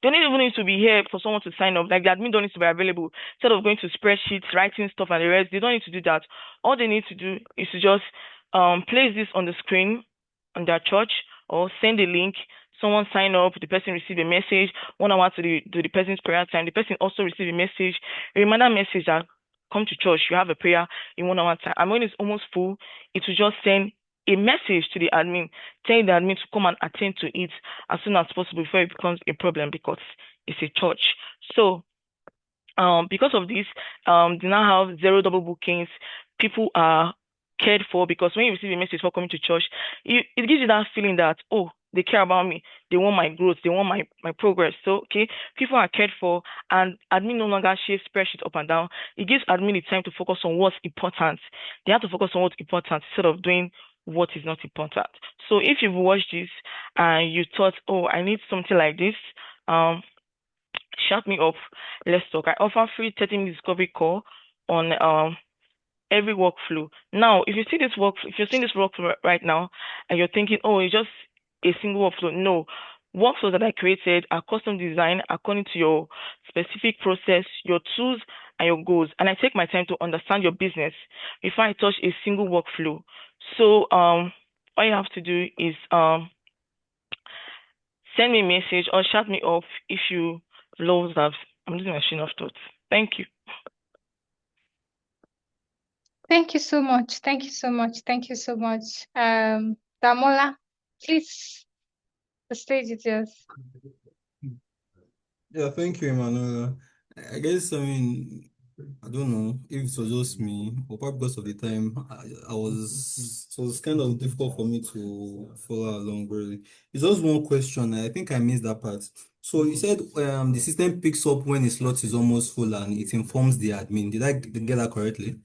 S6: They don't even need to be here for someone to sign up. Like the admin don't need to be available. Instead of going to spreadsheets, writing stuff and the rest, they don't need to do that. All they need to do is to just place this on the screen on their church or send a link. Someone sign up, the person receive a message, 1 hour to the person's prayer time. The person also receive a message, a reminder message that come to church, you have a prayer in 1 hour time. And when it's almost full, it will just send a message to the admin, telling the admin to come and attend to it as soon as possible before it becomes a problem because it's a church. So because of this, they now have 0 double bookings. People are cared for because when you receive a message for coming to church, it gives you that feeling that, oh, they care about me. They want my growth. They want my progress. So, okay, people are cared for and admin no longer shares spreadsheet up and down. It gives admin the time to focus on what's important. They have to focus on what's important instead of doing what is not important. So if you've watched this and you thought, oh, I need something like this, shout me up. Let's talk. I offer free 30-minute discovery call on every workflow. Now, if you're seeing this workflow right now and you're thinking, oh, it's just a single workflow. No. Workflows that I created are custom designed according to your specific process, your tools, and your goals. And I take my time to understand your business before I touch a single workflow. So all you have to do is send me a message or shout me up if you love that. I'm losing my train of thought. Thank you.
S2: Thank you so much. Thank you so much. Thank you so much. Damola, please, the stage is yours.
S3: Yeah, thank you, Emmanuel. I guess, I don't know if it was just me, or probably because of the time, it was kind of difficult for me to follow along, really. It's just one question. I think I missed that part. So you said the system picks up when a slot is almost full and it informs the admin. Did I get that correctly?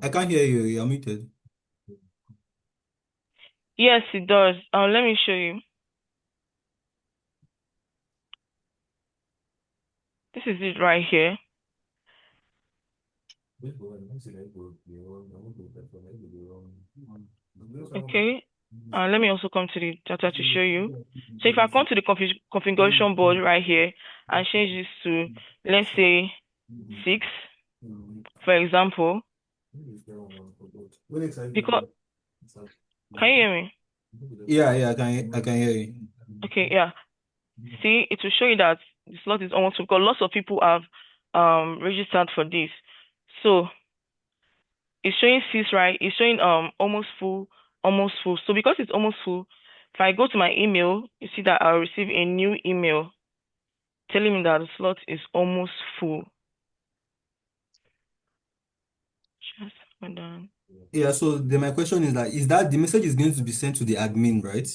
S3: I can't hear you. You're muted.
S6: Yes, it does. Let me show you. This is it right here. Okay. Let me also come to the data to show you. So if I come to the configuration board right here and change this to, let's say, 6, for example, because, can you hear me?
S3: Yeah, I can hear you.
S6: Okay, yeah. See, it will show you that the slot is almost full because lots of people have registered for this. So it's showing 6, right? It's showing almost full, almost full. So because it's almost full, if I go to my email, you see that I'll receive a new email telling me that the slot is almost full. Just hold on.
S3: Yeah, so my question is that the message is going to be sent to the admin, right?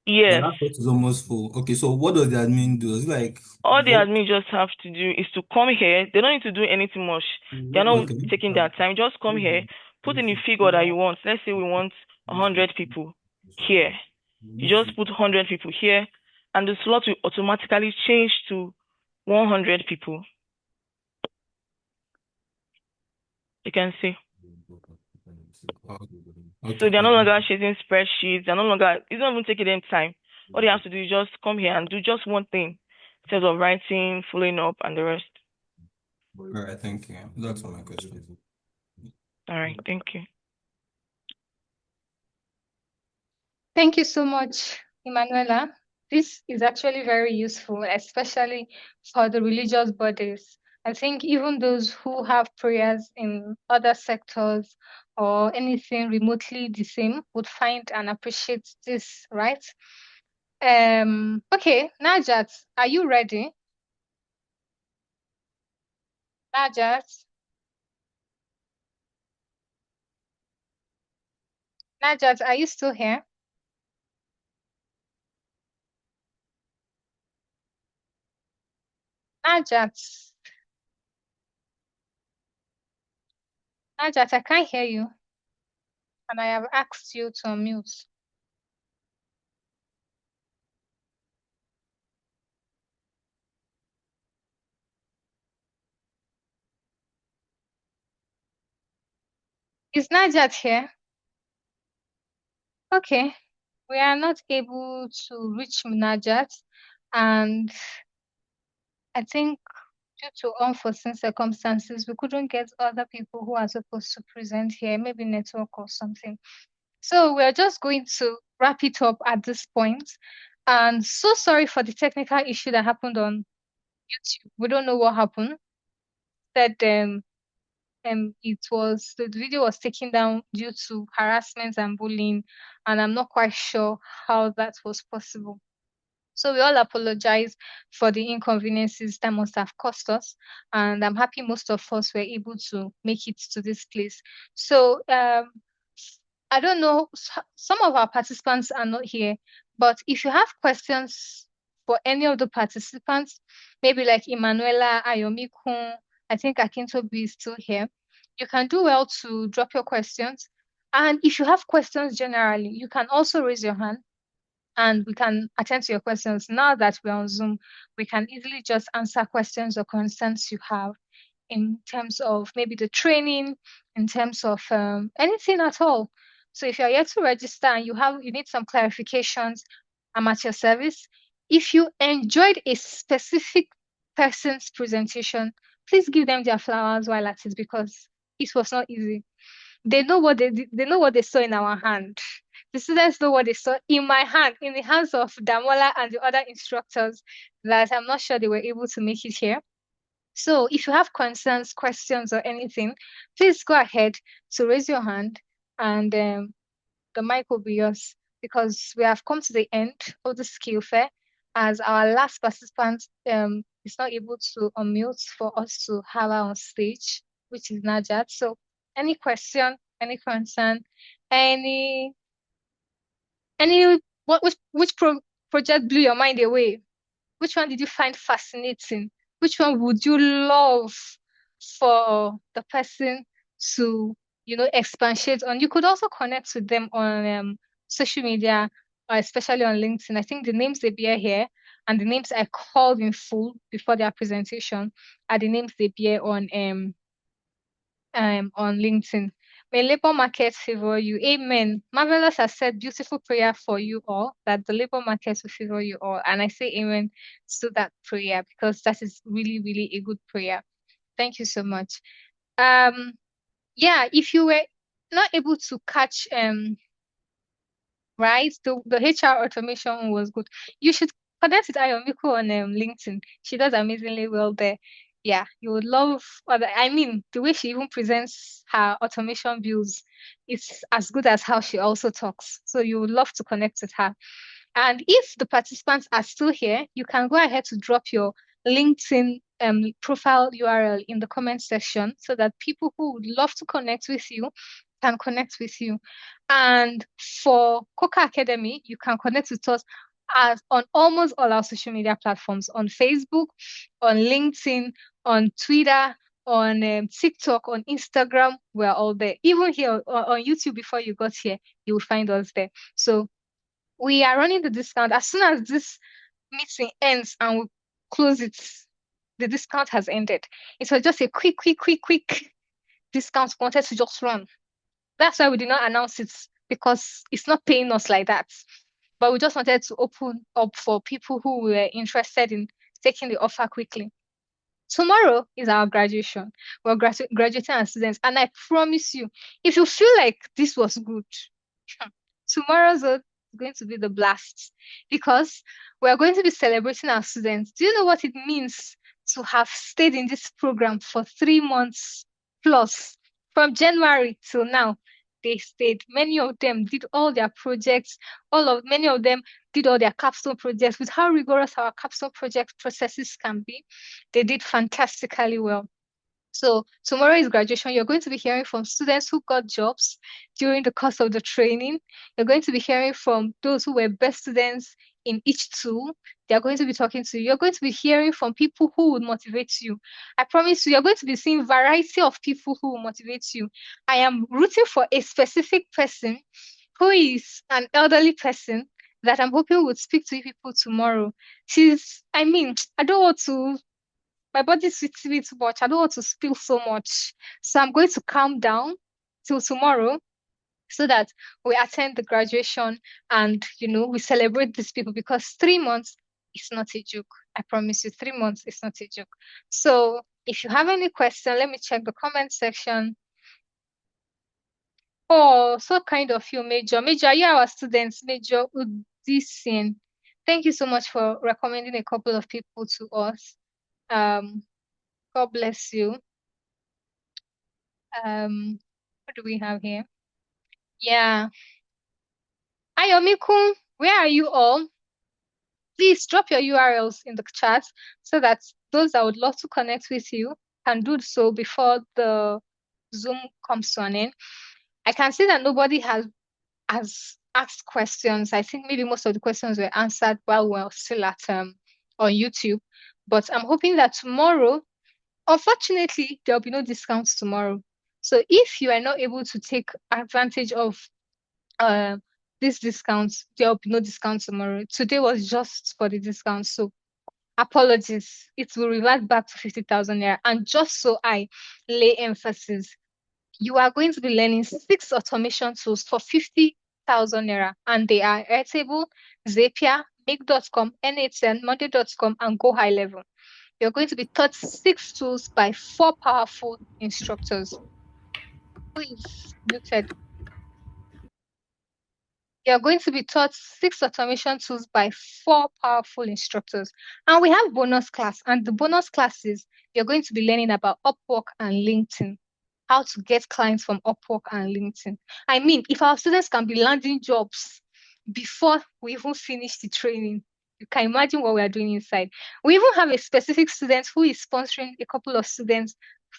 S3: The
S6: Yes.
S3: last slot is almost full. Okay, so what does the admin do? Is it like
S6: All the
S3: what?
S6: admin just have to do is to come here. They don't need to do anything much. They're not
S3: Okay.
S6: taking their time. Just come here, put in the figure that you want. Let's say we want 100 people here. You just put 100 people here, and the slot will automatically change to 100 people. You can see. So
S3: Okay.
S6: they're no longer chasing spreadsheets. They're no longer, it's not even taking them time. All they have to do is just come here and do just one thing instead of writing, following up, and the rest.
S3: All right, thank you. That's all my questions.
S6: All right, thank you.
S2: Thank you so much, Emanuela. This is actually very useful, especially for the religious bodies. I think even those who have prayers in other sectors or anything remotely the same would find and appreciate this, right? Okay, Najat, are you ready? Najat? Najat, are you still here? Najat? Najat, I can't hear you, and I have asked you to unmute. Is Najat here? Okay, we are not able to reach Najat, and I think due to unforeseen circumstances, we couldn't get other people who are supposed to present here, maybe network or something. So we're just going to wrap it up at this point. And so sorry for the technical issue that happened on YouTube. We don't know what happened. That it was the video was taken down due to harassment and bullying, and I'm not quite sure how that was possible. So we all apologize for the inconveniences that must have cost us, and I'm happy most of us were able to make it to this place. So I don't know, some of our participants are not here, but if you have questions for any of the participants, maybe like Emanuela, Ayomikun, I think Akintobi is still here, you can do well to drop your questions. And if you have questions generally, you can also raise your hand and we can attend to your questions. Now that we're on Zoom, we can easily just answer questions or concerns you have in terms of maybe the training, in terms of anything at all. So if you're yet to register and you need some clarifications, I'm at your service. If you enjoyed a specific person's presentation, please give them their flowers while at it because it was not easy. They know what they know what they saw in our hand. The students know what they saw in my hand, in the hands of Damola and the other instructors that I'm not sure they were able to make it here. So if you have concerns, questions, or anything, please go ahead to raise your hand and the mic will be yours because we have come to the end of the skill fair as our last participant is not able to unmute for us to have her on stage, which is Najat. So any question, any concern, any which project blew your mind away? Which one did you find fascinating? Which one would you love for the person to, expatiate on? You could also connect with them on social media, especially on LinkedIn. I think the names they bear here and the names I called in full before their presentation are the names they bear on LinkedIn. May labor market favor you. Amen. Marvelous has said beautiful prayer for you all, that the labor market will favor you all. And I say amen to that prayer because that is really, really a good prayer. Thank you so much. Yeah, if you were not able to catch right? The HR automation was good. You should connect with Ayomiko on LinkedIn. She does amazingly well there. Yeah, you would love I mean, the way she even presents her automation views is as good as how she also talks. So you would love to connect with her. And if the participants are still here, you can go ahead to drop your LinkedIn profile URL in the comment section so that people who would love to connect with you can connect with you. And for Koka Academy, you can connect with us on almost all our social media platforms, on Facebook, on LinkedIn, on Twitter, on TikTok, on Instagram. We're all there. Even here on YouTube, before you got here, you will find us there. So we are running the discount. As soon as this meeting ends and we close it, the discount has ended. It was just a quick discount we wanted to just run. That's why we did not announce it, because it's not paying us like that. But we just wanted to open up for people who were interested in taking the offer quickly. Tomorrow is our graduation. We're graduating as students, and I promise you, if you feel like this was good, tomorrow's going to be the blast, because we're going to be celebrating our students. Do you know what it means to have stayed in this program for 3 months plus? From January till now, they stayed. Many of them did all their projects. Many of them did all their capstone projects. With how rigorous our capstone project processes can be, they did fantastically well. So tomorrow is graduation. You're going to be hearing from students who got jobs during the course of the training. You're going to be hearing from those who were best students in each tool. They're going to be talking to you. You're going to be hearing from people who would motivate you. I promise you're going to be seeing variety of people who will motivate you. I am rooting for a specific person who is an elderly person that I'm hoping would speak to you people tomorrow. I don't want to my body's with me too much. I don't want to spill so much. So I'm going to calm down till tomorrow so that we attend the graduation and, we celebrate these people, because 3 months is not a joke. I promise you, 3 months is not a joke. So if you have any question, let me check the comment section. Oh, so kind of you, Major. Major, you are our students, Major Udisin. Thank you so much for recommending a couple of people to us. God bless you. What do we have here? Yeah. Ayomiku, where are you all? Please drop your URLs in the chat so that those that would love to connect with you can do so before the Zoom comes to an end. I can see that nobody has asked questions. I think maybe most of the questions were answered while we're still at on YouTube. But I'm hoping that tomorrow, unfortunately, there'll be no discounts tomorrow. So if you are not able to take advantage of these discounts, there'll be no discounts tomorrow. Today was just for the discount. So apologies. It will revert back to 50,000 naira. And just so I lay emphasis, you are going to be learning 6 automation tools for 50,000 naira. And they are Airtable, Zapier, Make.com, N8N, Monday.com, and Go High Level. You're going to be taught 6 tools by 4 powerful instructors. Please, muted. You're going to be taught 6 automation tools by 4 powerful instructors. And we have bonus class. And the bonus classes, you're going to be learning about Upwork and LinkedIn, how to get clients from Upwork and LinkedIn. I mean, if our students can be landing jobs before we even finish the training, you can imagine what we are doing inside. We even have a specific student who is sponsoring a couple of students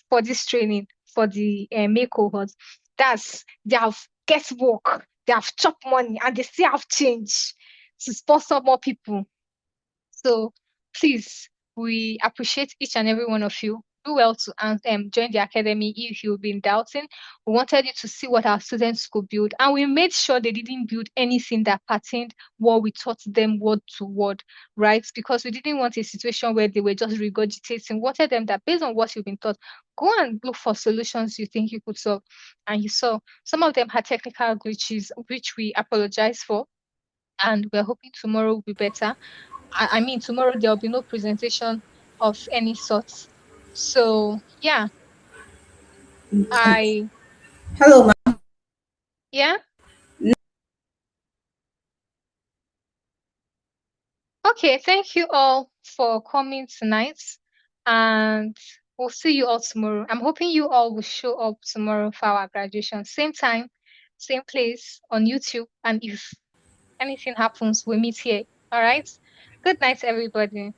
S2: for this training, for the May cohort. They have get work, they have chop money, and they still have change to sponsor more people. So please, we appreciate each and every one of you. Do well to join the academy if you've been doubting. We wanted you to see what our students could build, and we made sure they didn't build anything that pertained what we taught them word to word, right? Because we didn't want a situation where they were just regurgitating. We wanted them that based on what you've been taught, go and look for solutions you think you could solve. And you saw some of them had technical glitches, which we apologize for, and we're hoping tomorrow will be better. I mean, tomorrow there'll be no presentation of any sort. So yeah,
S7: Hello, ma'am.
S2: yeah. Okay, thank you all for coming tonight, and we'll see you all tomorrow. I'm hoping you all will show up tomorrow for our graduation. Same time, same place on YouTube. And if anything happens, we meet here. All right. Good night, everybody.